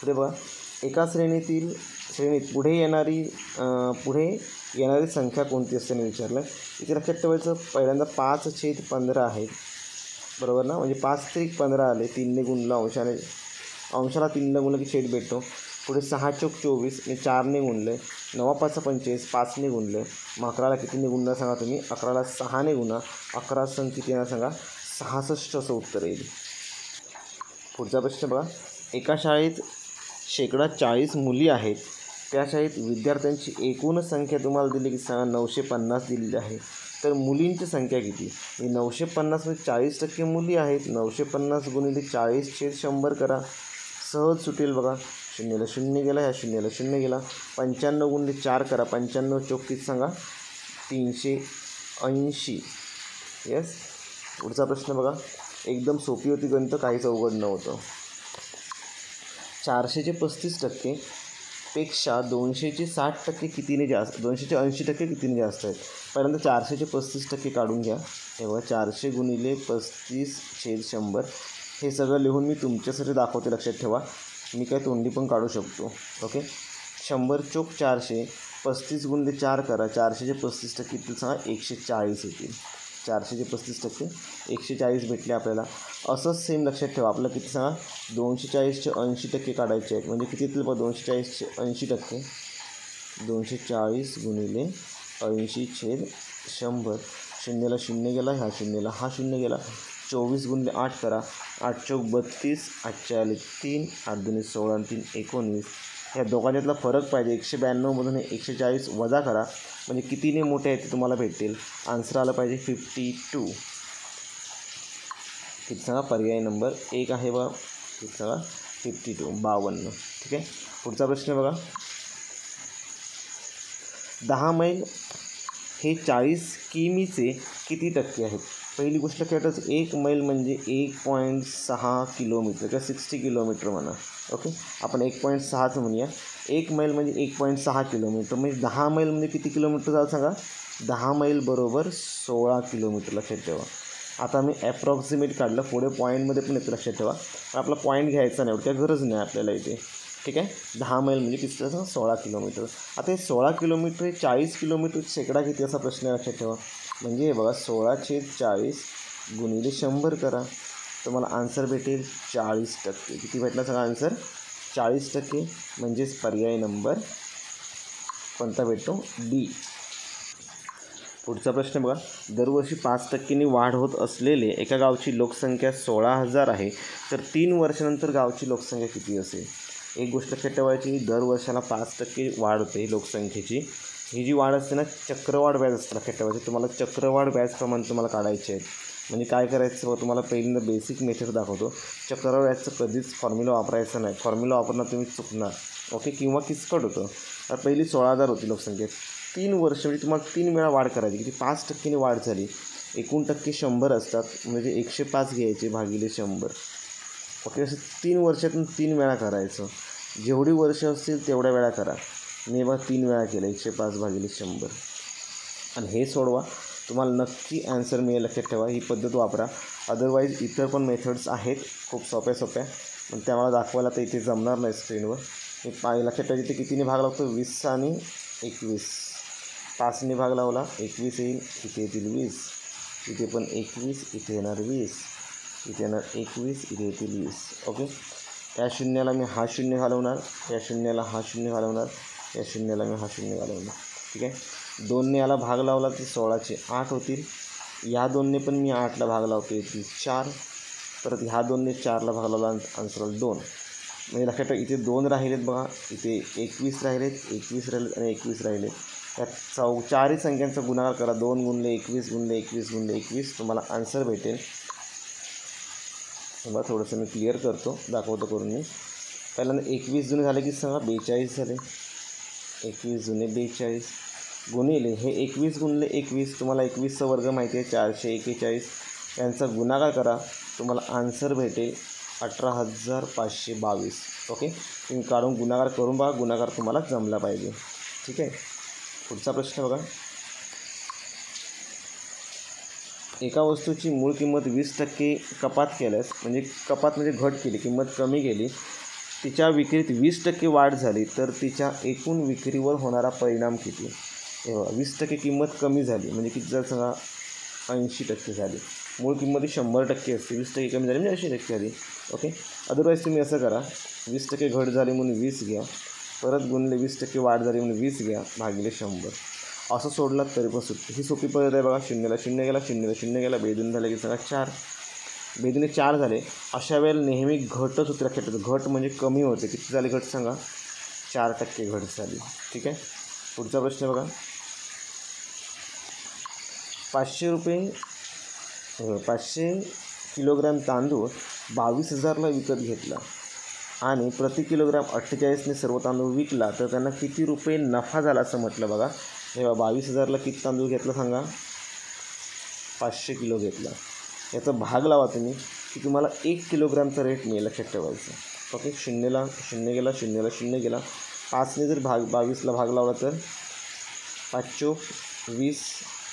पुढे बघा, एका श्रेणीत पुढे येणारी संख्या कोणती असते विचारलं. इथे लक्षात ठेवायचं, पहिल्यांदा 5/15 आहेत, बरोबर ना? म्हणजे 5 त्रिक 15 आले. 3ने गुणलं, अंशाला 3ने गुणलं की छेद भेटतो. पुढे 6 चौक 24, मी 4ने गुणले. 9 5 45, 5ने गुणले. मग 11ला कितीने गुणणार सांगा तुम्ही? 11ला 6ने गुणा. 11 संख्या किती येणार सांगा? 66 असं उत्तर येईल. पुढचा प्रश्न बघा, एका शाळेत 40% मुली आहेत, त्या शाळेत विद्यार्थ्यांची एकूण संख्या तुम्हाला दिली की सांगा? 950 दिलेली आहे. तर मुलींची संख्या किती? म्हणजे 950मध्ये 40% मुली आहेत. 950 गुणिले 40/100 करा, सहज सुटेल बघा. 0ला 0 गेला, ह्या 0ला 0 गेला. 95 गुणिले 4 करा. 95 चौक किती सांगा? 380. येस. पुढचा प्रश्न बघा, एकदम सोपी होती गणित, काहीच अवघड नव्हतं. 400चे 35% पेक्षा 200चे 60% कितीने जास्त? 200चे 80% कितीने जास्त आहेत? पहिल्यांदा 400चे 35% काढून घ्या. हे बघा, 400 गुणिले 35/100. हे सगळं लिहून मी तुमच्यासाठी दाखवते, लक्षात ठेवा. मी काय तोंडी पण काढू शकतो. ओके, 100 चौक 400. 35 गुणिले 4 करा. 400चे 35% किती सांगा? 140 येतील. 400चे 35% 140 भेटले आपल्याला. असंच सेम लक्षात ठेवा. आपल्याला किती सांगा? 240चे 80% काढायचे आहेत. म्हणजे किती येतील बघा? 240चे 80%. 240 गुणिले 80/100. 0ला 0 गेला, ह्या 0ला हा 0 गेला. 24 गुणिले 8 करा. 8 चौक 32, 8चे आले 3, 8 दुणे 16 आणि 3 19. ह्या दोघांच्यातला फरक पाहिजे. 192मधून 140 वजा करा, म्हणजे कितीने मोठे आहेत ते तुम्हाला भेटेल. आन्सर आलं पाहिजे 52. किती सांगा? पर्याय नंबर 1 आहे बघा. किती सांगा? 52, 52. ठीक आहे. पुढचा प्रश्न बघा, 10 मैल हे 40 किमीचे किती टक्के आहेत? पहिली गोष्ट खेळतच, 1 मैल म्हणजे 1.6 किलोमीटर किंवा 60 किलोमीटर म्हणा. ओके, आपण 1.6च म्हणूया. 1 मैल म्हणजे 1.6 किलोमीटर. म्हणजे 10 मैल म्हणजे किती किलोमीटर झालं सांगा? 10 मैल बरोबर 16 किलोमीटर. लक्षात ठेवा. आता मी ॲप्रॉक्सिमेट काढलं, पुढे पॉईंटमध्ये पण येतं, लक्षात ठेवा. आपला पॉईंट घ्यायचा नाही, काय गरज नाही आपल्याला इथे. ठीक आहे. 10 मैल म्हणजे किती असं 16 किलोमीटर. आता हे 16 किलोमीटर हे 40 किलोमीटर शेकडा किती असा प्रश्न लक्षात ठेवा. म्हणजे बघा 16/40 गुणिले 100 करा, तुम्हाला आन्सर भेटेल 40%. किती भेटला सगळा आन्सर 40%. म्हणजेच पर्याय नंबर कोणता भेटतो डी. पुढचा प्रश्न बघा. दरवर्षी 5%नी वाढ होत असलेले एका गावची लोकसंख्या 16,000 आहे, तर 3 वर्षानंतर गावची लोकसंख्या किती असेल. एक गोष्ट लक्षात ठेवायची, दर वर्षाला 5% वाढ होते लोकसंख्येची. ही जी वाढ असते ना चक्रवाढ व्याज असते. लक्षात ठेवायची तुम्हाला चक्रवाढ व्याज प्रमाण तुम्हाला काढायचे आहेत. म्हणजे काय करायचं बघा, तुम्हाला पहिल्यांदा बेसिक मेथड दाखवतो. चक्रवाढ व्याजचं कधीच फॉर्म्युला वापरायचं नाही. फॉर्म्युला वापरणार तुम्ही चुकणार, ओके, किंवा किचकट होतं. तर पहिली 16,000 होती लोकसंख्या. 3 वर्ष म्हणजे तुम्हाला 3 वेळा वाढ करायची. किती 5%नी वाढ झाली. एकूण टक्के 100 असतात, म्हणजे 105 घ्यायचे भागिले 100. ओके, असं 3 वर्षातून 3 वेळा करायचं. जेवढी वर्ष असतील तेवढ्या वेळा करा. मी बघा 3 वेळा केलं 105 भागिले 100 आणि हे सोडवा, तुम्हाला नक्की ॲन्सर मिळेल. लक्षात ठेवा, ही पद्धत वापरा. अदरवाईज इतर पण मेथड्स आहेत खूप सोप्या, पण त्या मला दाखवायला तर इथे जमणार नाही स्क्रीनवर. मी लक्षात ठेवा इथे कितीने भाग लावतो 20 आणि 21. 5ने भाग लावला 21 येईल, इथे येतील 20, इथे पण 21, इथे येणार 20, इथे येणार 21, इथे येतील 20. ओके, या शून्याला मी हा शून्य घालवणार, या शून्याला हा शून्य घालवणार, या शून्याला मी हा शून्य घालवणार. ठीक आहे. 2ने याला भाग लावला तर 16चे 8 होतील. या 2ने पण मी 8ला भाग लावतो, येतील 4. परत ह्या 2ने 4ला भाग लावला, आन्सर 2. म्हणजे लक्षात ठेवा इथे 2 राहिलेत बघा, इथे 21 राहिलेत, 21 राहिलेत आणि 21 राहिलेत. त्या चारही संख्यांचा गुणाकार करा. 2 गुणले 21 गुणले 21 गुणले 21, तुम्हाला आन्सर भेटेल. तुम्हाला थोडंसं मी क्लिअर करतो, दाखवतो करून मी. पहिल्यांदा 21 जुने झाले की सांगा 42 झाले. 21 जुने 42 गुणिले हे 21 गुणले 21, तुम्हाला 21चा वर्ग माहिती आहे 441. यांचा गुणाकार करा, तुम्हाला आन्सर भेटेल 18,522. ओके, तुम्ही काढून गुणाकार करून बघा, गुणाकार तुम्हाला जमला पाहिजे. ठीक आहे. पुढचा प्रश्न बघा. एका वस्तूची मूळ किंमत 20% कपात केल्यास, म्हणजे कपात म्हणजे घट केली, किंमत कमी केली, तिच्या विक्रीत 20% वाढ झाली, तर तिच्या एकूण विक्रीवर होणारा परिणाम किती. हे बघा 20% किंमत कमी झाली म्हणजे किती जर सांगा 80% झाली. मूळ किंमत ही 100% असते, 20% कमी झाली म्हणजे 80% झाली. ओके, अदरवाईज तुम्ही असं करा, 20% घट झाली म्हणून 20 घ्या, परत गुणले 20% वाढ झाली म्हणून 20 घ्या भागिले 100. असं सोडलात तरी पण सुटते. ही सोपी पद्धत आहे बघा. 0ला 0 गेला, 0ला 0 गेला, बेदून झाले की सांगा 4, बेदूने 4 झाले. अशा वेळेला नेहमी घटच होते. लक्षात ठेवायचं, घट म्हणजे कमी होते. किती झाली घट सांगा 4% घट झाली. ठीक आहे. पुढचा प्रश्न बघा. 500 किलोग्रॅम तांदूळ 22,000ला विकत घेतला आणि प्रति किलोग्राम 48ने सर्व तांदूळ विकला, तर त्यांना किती रुपये नफा झाला असं म्हटलं बघा. हे 22,000ला किती तांदूळ घेतला सांगा 500 किलो घेतला. याचा भाग लावा तुम्ही की तुम्हाला 1 किलोग्रामचा रेट मिळेल. लक्षात ठेवायचं. ओके, 0ला 0 गेला, 0ला 0 गेला, 5ने जर 22ला भाग लावला तर 5 चोक 20,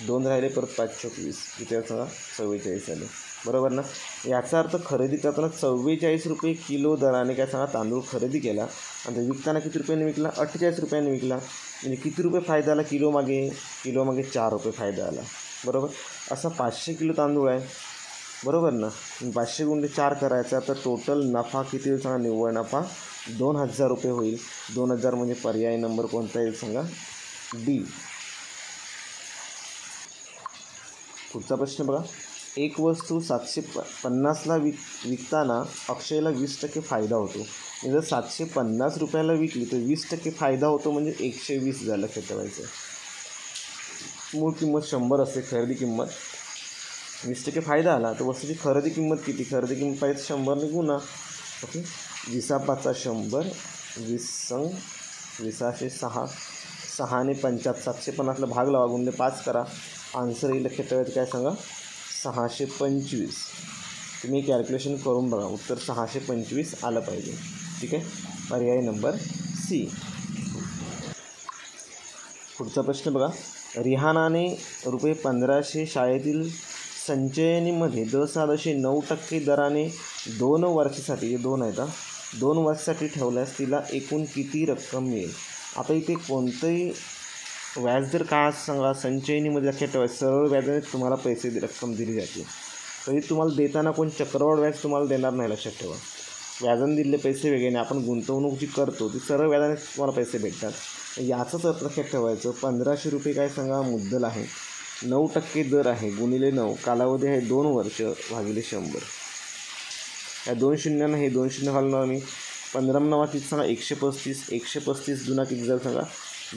2 राहिले, परत 5 चोक 20, इथे सांगा 44 झाले. बरोबर ना. याचा अर्थ खरेदी करताना 44 रुपये किलो दराने काय सांगा तांदूळ खरेदी केला आणि विकताना किती रुपयाने विकला 48 रुपयाने विकला. म्हणजे किती रुपये फायदा आला किलोमागे 4 रुपये फायदा आला. बरोबर. असा 500 किलो तांदूळ आहे. बरोबर ना. 500 गुणिले 4 करायचा तर टोटल नफा किती होईल सांगा. निव्वळ नफा 2,000 रुपये होईल. 2,000 म्हणजे पर्याय नंबर कोणता येईल सांगा डी. पुढचा प्रश्न बघा. एक वस्तू 750ला विकताना अक्षयला 20% फायदा होतो. जर 750 रुपयाला विकली तर 20% फायदा होतो म्हणजे 120 झालं. लक्षात ठेवायचं. मूळ किंमत 100 असते, खरेदी किंमत 20% फायदा आला तर वस्तूची खरेदी किंमत किती. खरेदी किंमत पाहिजे 100ने गुणा. ओके, 20/5 100, 20 6, 6ने 50, 750ला भाग लावा, गुणले 5 करा, आन्सर येईल. लक्षात ठेवायचं काय सांगा 625. तुम्ही कॅल्क्युलेशन करून बघा, उत्तर 625 आलं पाहिजे. ठीक आहे. पर्याय नंबर सी. पुढचा प्रश्न बघा. रिहानाने रुपये 1500 शाळेतील संचयनीमध्ये 10.9% दराने 2 वर्षासाठी, हे 2 आहेत 2 वर्षासाठी ठेवल्यास तिला एकूण किती रक्कम मिळेल. आता इथे कोणतंही व्याजदर काय सांगा, संचयनीमध्ये लक्षात ठेवायचं, सरळ व्याजाने तुम्हाला पैसे रक्कम दिली जाते. तरी तुम्हाला देताना कोण चक्रवाढ व्याज तुम्हाला देणार नाही, लक्षात ठेवा. व्याजाने दिलेले पैसे वेगळे, आपण गुंतवणूक जी करतो ती सरळ व्याजाने तुम्हाला पैसे भेटतात. याचंच लक्षात ठेवायचं. 1500 रुपये काय सांगा मुद्दल आहे, 9% दर आहे, गुणिले 9, कालावधी आहे 2 वर्ष, भागिले 100. या 2 शून्यानं हे 2 शून्य घालणार आम्ही. 15 किती सांगा 135. 135 जुना किती झालं सांगा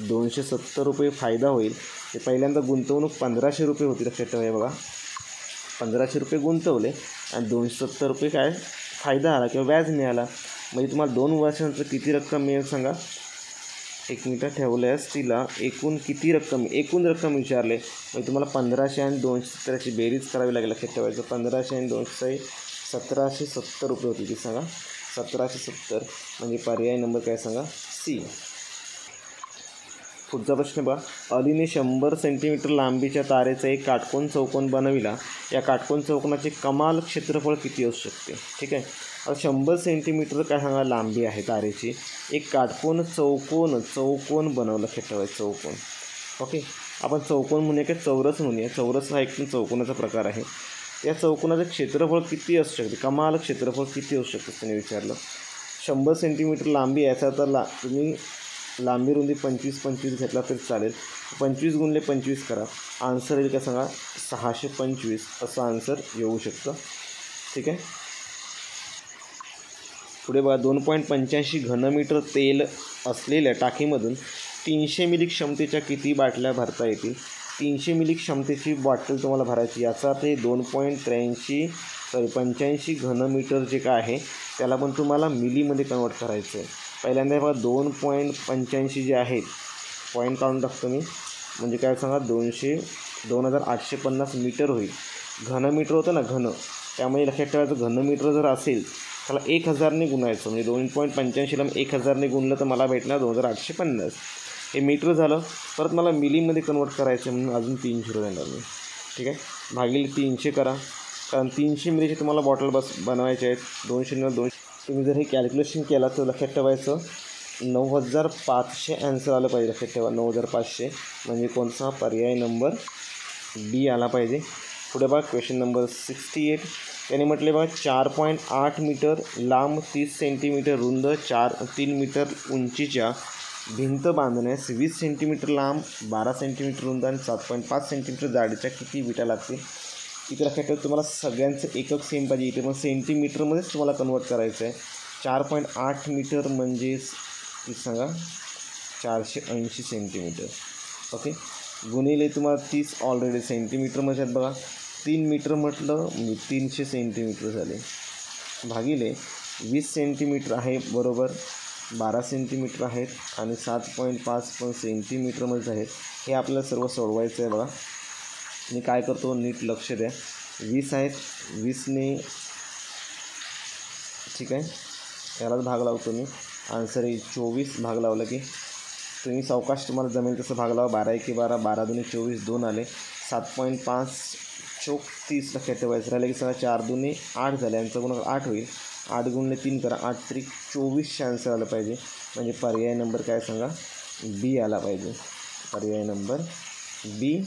270 रुपये फायदा होईल. ते पहिल्यांदा गुंतवणूक 1500 रुपये होती, लक्षात ठेवा. बघा 1500 रुपये गुंतवले आणि 270 रुपये काय फायदा आला किंवा व्याज मिळाला. म्हणजे तुम्हाला 2 वर्षानंतर किती रक्कम मिळेल सांगा. 1 मिनिट ठेवल्यास तिला एकूण किती रक्कम, एकूण रक्कम विचारले. म्हणजे तुम्हाला 1500 आणि 270ची बेरीज करावी लागेल, लक्षात ठेवायचं. 1500 आणि 200 1770 रुपये होती ती सांगा 1770. म्हणजे पर्याय नंबर काय सांगा सी. पुढचा प्रश्न बघा. अलीने 100 सेंटीमीटर लांबीच्या तारेचा एक काटकोन चौकोन बनविला. या काटकोन चौकोनाचे कमाल क्षेत्रफळ किती असू शकते. ठीक आहे. आता 100 सेंटीमीटर काय सांगा लांबी आहे तारेची. एक काटकोन चौकोन बनवलं, लक्षात ठेवायचं चौकोन. ओके. आपण चौकोन म्हणूया की चौरस म्हणूया. चौरस हा एक चौकोनाचा प्रकार आहे. या चौकोनाचं क्षेत्रफळ किती असू शकते, कमाल क्षेत्रफळ किती असू शकतं त्याने विचारलं. 100 सेंटीमीटर लांबी याचा तर तुम्ही लांबी रुंदी 25 घेतला तरी चालेल. 25 गुणिले 25 करा, आन्सर येईल का सांगा 625 असं आन्सर येऊ शकतं. ठीक आहे. पुढे बघा. 2.85 घनमीटर तेल असलेल्या टाकीमधून 300 मिली क्षमतेच्या किती बाटल्या भरता येतील. 300 मिली क्षमतेची बॉटल तुम्हाला भरायची. याचा ते 2.85 घनमीटर जे काय आहे त्याला पण तुम्हाला मिलीमध्ये कन्वर्ट करायचं आहे. पहिल्यांदा बघा 2.85 जे आहेत पॉईंट काढून टाकतो मी. म्हणजे काय सांगा 2850 मीटर होईल. घनमीटर होतं ना घन, त्यामुळे लक्षात ठेवायचं घनमीटर जर असेल त्याला 1000ने गुणायचं. म्हणजे 2.85ला 1000ने गुणलं तर मला भेटणार 2850. हे मीटर झालं. परत मला मिलीमध्ये कन्वर्ट करायचं म्हणून अजून 3 झिरो देणार मी. ठीक आहे. भागिले 300 करा, कारण 300 मिलीचे तुम्हाला बॉटल बनवायचे आहेत. 202 तुम्ही जर हे कॅल्क्युलेशन केला तर लक्षात ठेवायचं 9500 आन्सर आलं पाहिजे, लक्षात ठेवा 9500. म्हणजे कोणता पर्याय नंबर बी आला पाहिजे. पुढे बघा क्वेश्चन नंबर 68. त्याने म्हटले बघा 4.8 मीटर लांब 30 सेंटीमीटर रुंद 3 मीटर उंचीच्या भिंत बांधण्यास 20 सेंटीमीटर लांब 12 सेंटीमीटर रुंद आणि 7.5 सेंटीमीटर जाडीच्या किती विटा लागतील. इथे लक्षात ठेवा तुम्हाला सगळ्यांचं एकक सेम पाहिजे. इथे पण सेंटीमीटरमध्येच तुम्हाला कन्वर्ट करायचं आहे. 4.8 मीटर म्हणजे सांगा 480 सेंटीमीटर. ओके. गुणिले तुम्हाला 30 ऑलरेडी सेंटीमीटरमध्ये आहेत बघा. 3 मीटर म्हटलं म्हणजे 300 सेंटीमीटर झाले, भागिले 20 सेंटीमीटर आहे बरोबर, 12 सेंटीमीटर आहेत आणि 7.5 पण सेंटीमीटरमध्ये आहेत. हे आपल्याला सर्व सोडवायचं आहे बघा. मी काय करतो नीट लक्ष द्या. 20 आहेत, 20ने ठीक आहे यालाच भाग लावतो मी. आन्सर आहे 24. भाग लावला की तुम्ही सावकाश तुम्हाला जमेल तसं भाग लावा. 12 एके 12, 12 दुने 24, 2 आले. 7.5 चोक 30 लक्षात ठेवायचं राहिलं की सगळं 4 दुने 8 झाले. यांचा गुण 8 होईल. 8 गुणिले 3 करा, 8 त्रिक 24 आन्सर आलं पाहिजे. म्हणजे पर्याय नंबर काय सांगा बी आला पाहिजे. पर्याय नंबर बी.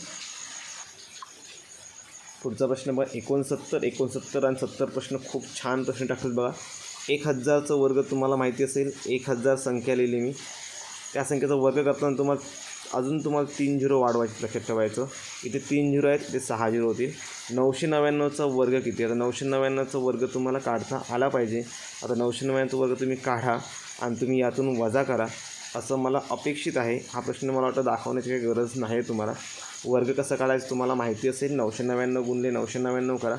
पुढचा प्रश्न बघा 69 आणि 70 प्रश्न खूप छान प्रश्न टाकतात बघा. 1000चा वर्ग तुम्हाला माहिती असेल. 1000 संख्या लिहिली मी. त्या संख्येचा वर्ग करताना तुम्हाला 3 झिरो वाढवायचे, लक्षात ठेवायचं. इथे 3 झिरो आहेत, इथे 6 झिरो होतील. 999चा वर्ग किती. आता 999चा वर्ग तुम्हाला काढता आला पाहिजे. आता 999चा वर्ग तुम्ही काढा आणि तुम्ही यातून वजा करा असं मला अपेक्षित आहे. हा प्रश्न मला वाटतं दाखवण्याची काही गरज नाही तुम्हाला. वर्ग कसा काढायचं तुम्हाला माहिती असेल. 999 गुणिले 999 करा,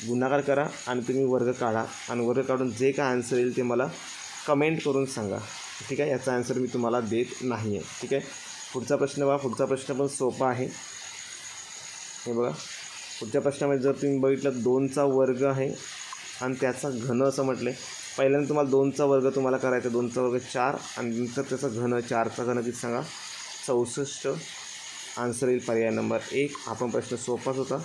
गुणाकार करा आणि तुम्ही वर्ग काढा. आणि वर्ग काढून जे काय आन्सर येईल ते मला कमेंट करून सांगा. ठीक आहे. याचा आन्सर मी तुम्हाला देत नाही आहे. ठीक आहे. पुढचा प्रश्न बघा. पुढचा प्रश्न पण सोपा आहे. हे बघा पुढच्या प्रश्नामध्ये जर तुम्ही बघितलं 2चा वर्ग आहे आणि त्याचा घन असं म्हटले. पहिल्यांदा तुम्हाला 2चा वर्ग तुम्हाला करायचा. 2चा वर्ग 4 आणि नंतर त्याचा घन 4चा घन किती सांगा 64. आन्सर येईल पर्याय नंबर 1. हा पण प्रश्न सोपाच होता.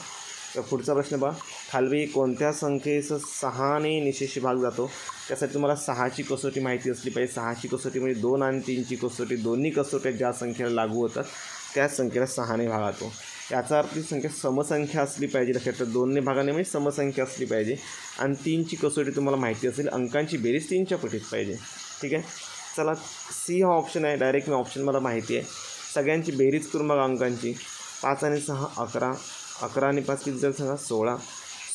तर पुढचा प्रश्न पहा, खाली कोणत्या संख्येचा 6ने निशेष भाग जातो? त्यासाठी तुम्हाला 6ची कसोटी माहिती असली पाहिजे. 6ची कसोटी म्हणजे 2 आणि 3ची कसोटी, दोन्ही कसोट्या ज्या संख्येला लागू होतात त्याच संख्येला 6ने भागातो. याचा अर्थ ती संख्या समसंख्या असली पाहिजे. लक्षात ठेवा, 2ने भागाने म्हणजे समसंख्या असली पाहिजे. आणि 3ची कसोटी तुम्हाला माहिती असेल, अंकांची बेरीज 3च्या पटीत पाहिजे. ठीक आहे, चला सी हा ऑप्शन आहे. डायरेक्ट मी ऑप्शन मला माहिती आहे. सगळ्यांची बेरीज करून बघा अंकांची. 5 आणि 6 11, 11 आणि 5 किती झालं सांगा? 16,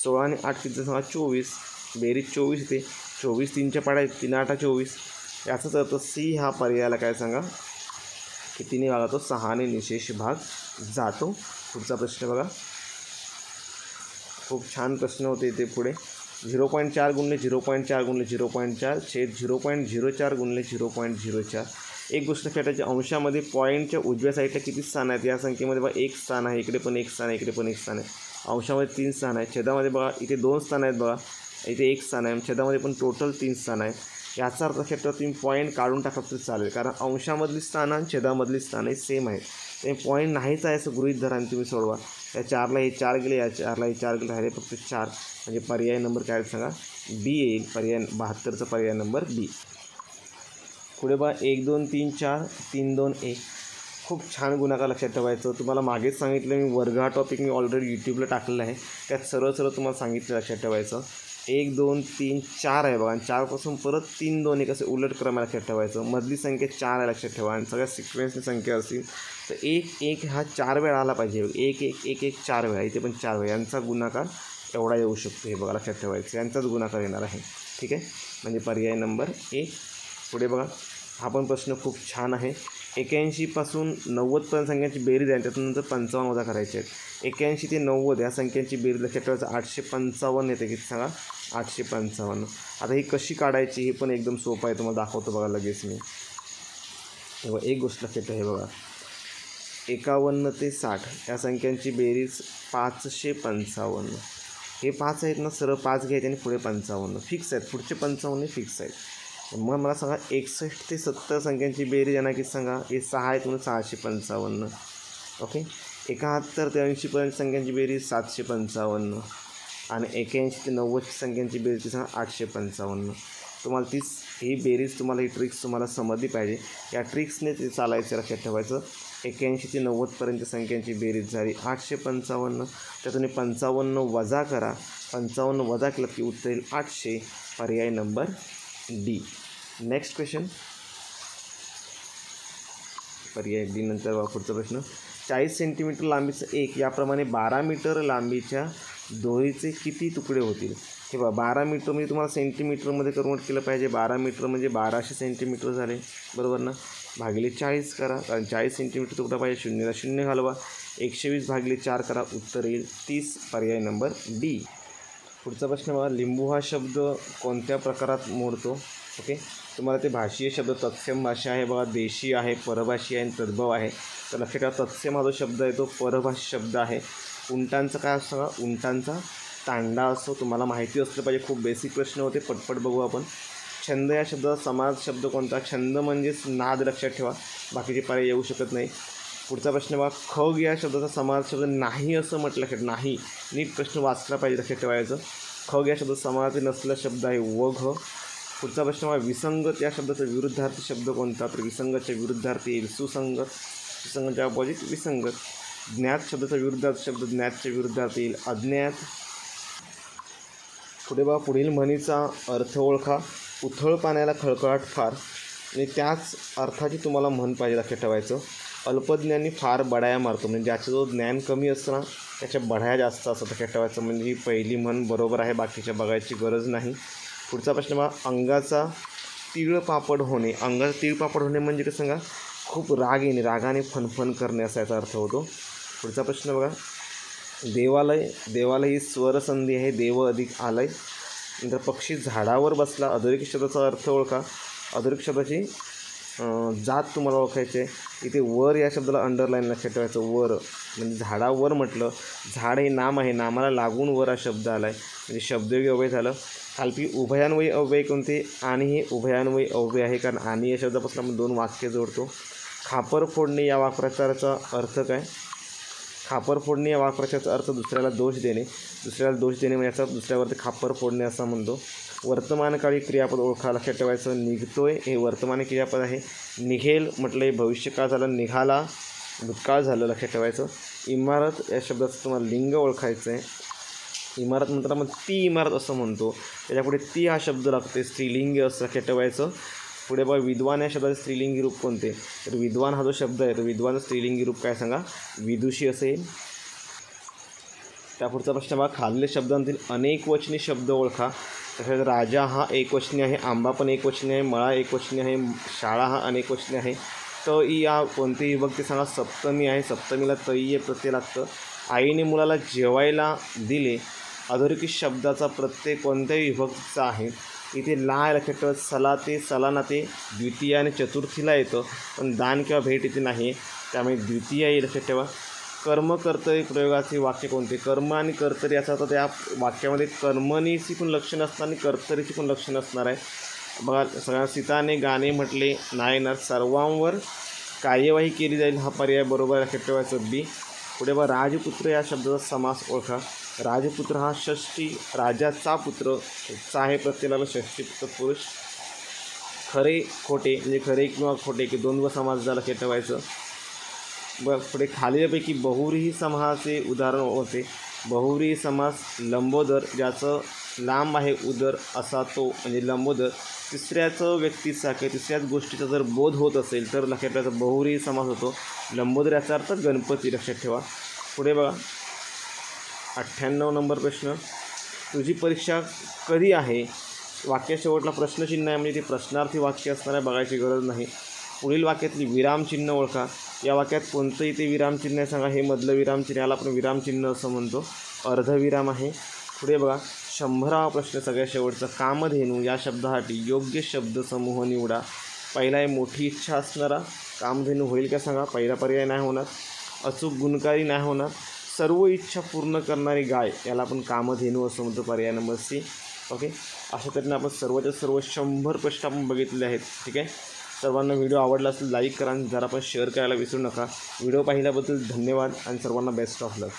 16 आणि 8 किती झालं सांगा? 24. बेरीज 24 येते. 24 3च्या पाड्या आहेत, 3 8 24. याचाच अर्थ सी हा पर्यायाला काय सांगा? कितीने भागातो? 6ने निशेष भाग जातो. पुढचा प्रश्न बघा, खूप छान प्रश्न होते इथे पुढे. 0.4 गुणिले 0.4 गुणिले 0.4 छेद 0.04 गुणिले 0.04. एक गोष्ट खेळायची, अंशामध्ये पॉईंटच्या उजव्या साईडला किती स्थान आहेत? या संख्येमध्ये बघा 1 स्थान आहे, इकडे पण 1 स्थान आहे, इकडे पण 1 स्थान आहे. अंशामध्ये 3 स्थान आहे. छेदामध्ये बघा इथे 2 स्थान आहेत, बघा इथे 1 स्थान आहे. छेदामध्ये पण टोटल 3 स्थान आहेत. याचा अर्थ क्षेत्रात तुम्ही पॉईंट काढून टाकत तरी चालेल, कारण अंशामधली स्थानं आणि छेदामधली स्थानं सेम आहेत. ते पॉईंट नाहीच आहे असं गृहीत धरा आणि तुम्ही सोडवा. या 4ला हे 4 गेले, या 4ला हे 4 गेले, राहिले फक्त 4. म्हणजे पर्याय नंबर काय सांगा? बी येईल. पर्याय 72चा पर्याय नंबर बी. पुढे बघा 1 2 3 4 3 2 1. खूप छान गुणाकार लक्षात ठेवायचं. तुम्हाला मागेच सांगितलं मी, वर्ग हा टॉपिक मी ऑलरेडी यूट्यूबला टाकलेला आहे. त्यात सरळ तुम्हाला सांगितलं लक्षात ठेवायचं. 1 2 3 4 आहे बघा, आणि 4पासून परत 3 2 1 असे उलट क्रमाने लक्षात ठेवायचं. मधली संख्या 4 आहे लक्षात ठेवा. आणि सगळ्या सिक्वेन्सची संख्या असतील तर 1 1 हा 4 वेळा आला पाहिजे. 1 1 1 1 4 वेळा, इथे पण 4 वेळा. यांचा गुणाकार एवढा येऊ शकतो. हे बघा लक्षात ठेवायचं, यांचाच गुणाकार येणार आहे. ठीक आहे, म्हणजे पर्याय नंबर 1. पुढे बघा, हा पण प्रश्न खूप छान आहे. 81पासून 90पर्यंत संख्यांची बेरीज आहे, त्याच्यानंतर 55 वजा करायचे आहेत. 81 ते 90 या संख्यांची बेरीज लक्षात ठेवायचं. 855 येते. किती सांगा? 855. आता ही कशी काढायची हे पण एकदम सोपं आहे, तुम्हाला दाखवतो बघा लगेच मी. तेव्हा एक गोष्ट लक्षात ठेवा, हे बघा 51 ते 60 या संख्यांची बेरीज 555. हे 5 आहेत ना, सरळ 5 घ्यायचे आणि पुढे 55 फिक्स आहेत. पुढचे 55 फिक्स आहेत. मग मला सांगा 61 ते 70 संख्यांची बेरीज येणार किती सांगा? हे 6 आहेत म्हणून 655. ओके, 71 ते 80पर्यंत संख्यांची बेरीज 755. आणि 81 ते 90 संख्यांची बेरीज किती सांगा? 855. तुम्हाला ही बेरीज, तुम्हाला ही ट्रिक्स तुम्हाला समजली पाहिजे. या ट्रिक्सने ते चालायचं, लक्षात ठेवायचं. 81 ते 90पर्यंत संख्यांची बेरीज झाली 855. त्यातून 55 वजा करा. 55 वजा केलं की उत्तर येईल 800. पर्याय नंबर डी. नेक्स्ट क्वेश्चन, पर्याय डी नंतर पुढचा प्रश्न. 40 सेंटीमीटर लांबीचं एक याप्रमाणे 12 मीटर लांबीच्या दोरीचे किती तुकडे होतील? हे बघा, 12 मीटर म्हणजे तुम्हाला सेंटीमीटरमध्ये कन्वर्ट केलं पाहिजे. 12 मीटर म्हणजे 1200 सेंटीमीटर झाले, बरोबर ना? भागिले 40 करा, कारण 40 सेंटीमीटर तुकडा पाहिजे. 0ला 0 घालवा. 120 भागिले 4 करा, उत्तर येईल 30. पर्याय नंबर डी. पुढचा प्रश्न बघा, लिंबू हा शब्द कोणत्या प्रकारात मोडतो? ओके, तुम्हाला ते भाषीय शब्द, तत्सम भाषा आहे बघा, देशी आहे, परभाषी आहे आणि तद्भव आहे. तर लक्षात ठेवा, तत्सम हा जो शब्द आहे तो परभाषी शब्द आहे. उंटांचा काय असतो? उंटांचा तांडा असतो. तुम्हाला माहिती असलं पाहिजे. खूप बेसिक प्रश्न होते, पटपट बघू आपण. छंद या शब्दाचा समाज शब्द कोणता? छंद म्हणजेच नाद, लक्षात ठेवा. बाकीचे पर्याय येऊ शकत नाही. पुढचा प्रश्न बघा, खग या शब्दाचा समाज शब्द नाही असं म्हटलं. लक्षात नाही, नीट प्रश्न वाचला पाहिजे, लक्षात ठेवायचं. खग या शब्दाचा समानार्थी नसलेला शब्द आहे वघ. पुढचा प्रश्न बघा, विसंगत या शब्दाचा विरुद्धार्थी शब्द कोणता? तर विसंगतच्या विरुद्धार्थी येईल सुसंगत. विसंगतच्या अपोजिट विसंगत. ज्ञात शब्दाचा विरुद्धार्थी शब्द ज्ञातच्या विरुद्धार्थी येईल अज्ञात. पुढे बघा, पुढील म्हणीचा अर्थ ओळखा. उथळ पाण्याला खळखळाट फार, आणि त्याच अर्थाची तुम्हाला म्हण पाहिजे, लक्षात ठेवायचं. अल्पज्ञानी फार बडाया मारतो, म्हणजे ज्याचं जो ज्ञान कमी असतं ना त्याच्या बढाया जास्त असतं, लक्षात ठेवायचं. म्हणजे ही पहिली म्हण बरोबर आहे, बाकीच्या बघायची गरज नाही. पुढचा प्रश्न बघा, अंगाचा तिळपापड होणे. अंगाचा तिळपापड होणे म्हणजे कसं सांगा? खूप राग येणे, रागाने फनफन करणे असा याचा अर्थ होतो. पुढचा प्रश्न बघा, देवालय. देवालय ही स्वरसंधी आहे, देव अधिक आलय. नंतर पक्षी झाडावर बसला. अधोरेखित शब्दाचा अर्थ ओळखा. अधोरेखित शब्दाची जात तुम्हाला ओळखायचे. इथे वर या शब्दाला अंडरलाईन लक्षात ठेवायचं. वर म्हणजे झाडावर म्हटलं. झाड हे नाम आहे, नामाला लागून वर हा शब्द आला आहे, म्हणजे शब्दयोगी अव्यय झालं. खालपी उभयान्वयी अव्यय कोणते? आणि हे उभयान्वयी अव्यय आहे, कारण आणि या शब्दापासून आपण 2 वाक्य जोडतो. खापर फोडणे या वाक्प्रचाराचा अर्थ काय? खापर फोडणे या वाक्प्रचाराचा अर्थ दुसऱ्याला दोष देणे. दुसऱ्याला दोष देणे म्हणजे याचा दुसऱ्यावरती खापर फोडणे असं म्हणतो. वर्तमानकाळी क्रियापद ओळखा. लक्षात ठेवायचं, निघतोय हे वर्तमान क्रियापद आहे. निघेल म्हटलं भविष्यकाळ झालं, निघाला भूतकाळ झालं. लक्षात ठेवायचं. इमारत या शब्दाचं तुम्हाला लिंग ओळखायचं आहे. इमारत म्हणताना मग ती इमारत असं म्हणतो, त्याच्यापुढे ती हा शब्द लागते, स्त्रीलिंगी असं लक्षात ठेवायचं. पुढे बघा विद्वान या शब्दाचे स्त्रीलिंगी रूप कोणते, तर विद्वान हा जो शब्द आहे तर विद्वान स्त्रीलिंगी रूप काय सांगा, विदुषी असेल. त्यापुढचा प्रश्न बघा, खालील शब्दांतील अनेकवचनी शब्द ओळखा. तसेच राजा हा एकवचनी आहे, आंबा पण एकवचनी आहे, मळा एकवचनी आहे, शाळा हा अनेकवचनी आहे. इ या कोणती विभक्ती सांगा, सप्तमी आहे, सप्तमीला तई प्रत्यय लागतं. आईने मुलाला जेवायला दिले. अधोरेखित शब्दाचा प्रत्यय कोणत्याही विभक्तीचा आहे. इथे ला लक्षात ठेवा, सला ते सलाना ते द्वितीय आणि चतुर्थीला येतं, पण दान किंवा भेट इथे नाही, त्यामुळे द्वितीय येईल. लक्षात ठेवा. कर्म कर्तरी प्रयोगाचे वाक्य कोणते, कर्म आणि कर्तरी याचा अर्थ त्या वाक्यामध्ये कर्मणीची पण लक्षण असणार आणि कर्तरीची पण लक्षण असणार आहे. बघा सगळ्या सीताने गाणे म्हटले नाही येणार, सर्वांवर कार्यवाही केली जाईल हा पर्याय बरोबर. लक्षात ठेवायचं बी. पुढे बघा राजपुत्र या शब्दाचा समास ओळखा. राजपुत्र हा षष्ठी, राजाचा पुत्र, चा आहे प्रत्येकाला षष्ठी पुत्र पुरुष. खरे खोटे म्हणजे खरे किंवा खोटे की द्वंद्व समास झाला. लक्षात ठेवायचं. पुढे खालीलपैकी बहुव्रीही समासाचे उदाहरण होते. बहुव्रीही समास लंबोदर, ज्याचं लांब आहे उदर असा तो म्हणजे लंबोदर. तिसऱ्याचं व्यक्तीचा किंवा तिसऱ्याच गोष्टीचा जर बोध होत असेल तर लक्षात ठेवायचा बहुव्रीही समास होतो. लंबोदर याचा अर्थ गणपती. लक्षात ठेवा. पुढे बघा 98 नंबर प्रश्न, तुझी परीक्षा कधी आहे. वाक्य शेवटला प्रश्नचिन्ह आहे म्हणजे ते प्रश्नार्थी वाक्य असणार आहे, बघायची गरज नाही. पुढील वाक्यातली विरामचिन्ह ओळखा. या वाक्यात कोणतंही ते विरामचिन्ह आहे सांगा. हे मधलं विरामचिन्ह, याला आपण विरामचिन्ह असं म्हणतो, अर्धविराम आहे. पुढे बघा 100वा प्रश्न सगळ्यात शेवटचा, कामधेनू या शब्दासाठी योग्य शब्दसमूह निवडा. पहिला आहे मोठी इच्छा असणारा, कामधेनू होईल का सांगा. पहिला पर्याय नाही होणार. अचूक गुणकारी नाही होणार. सर्व इच्छा पूर्ण करणारी गाय, याला आपण कामधेनू असं म्हणतो, पर्याय नंबर सी. ओके, अशा तऱ्हेने आपण सर्वच्या सर्व 100 प्रश्न आपण बघितलेले आहेत. ठीक आहे. सर्वांना व्हिडिओ आवडला असेल लाईक करा आणि जरा पण शेअर करायला विसरू नका. व्हिडिओ पाहिल्याबद्दल धन्यवाद आणि सर्वांना बेस्ट ऑफ लक.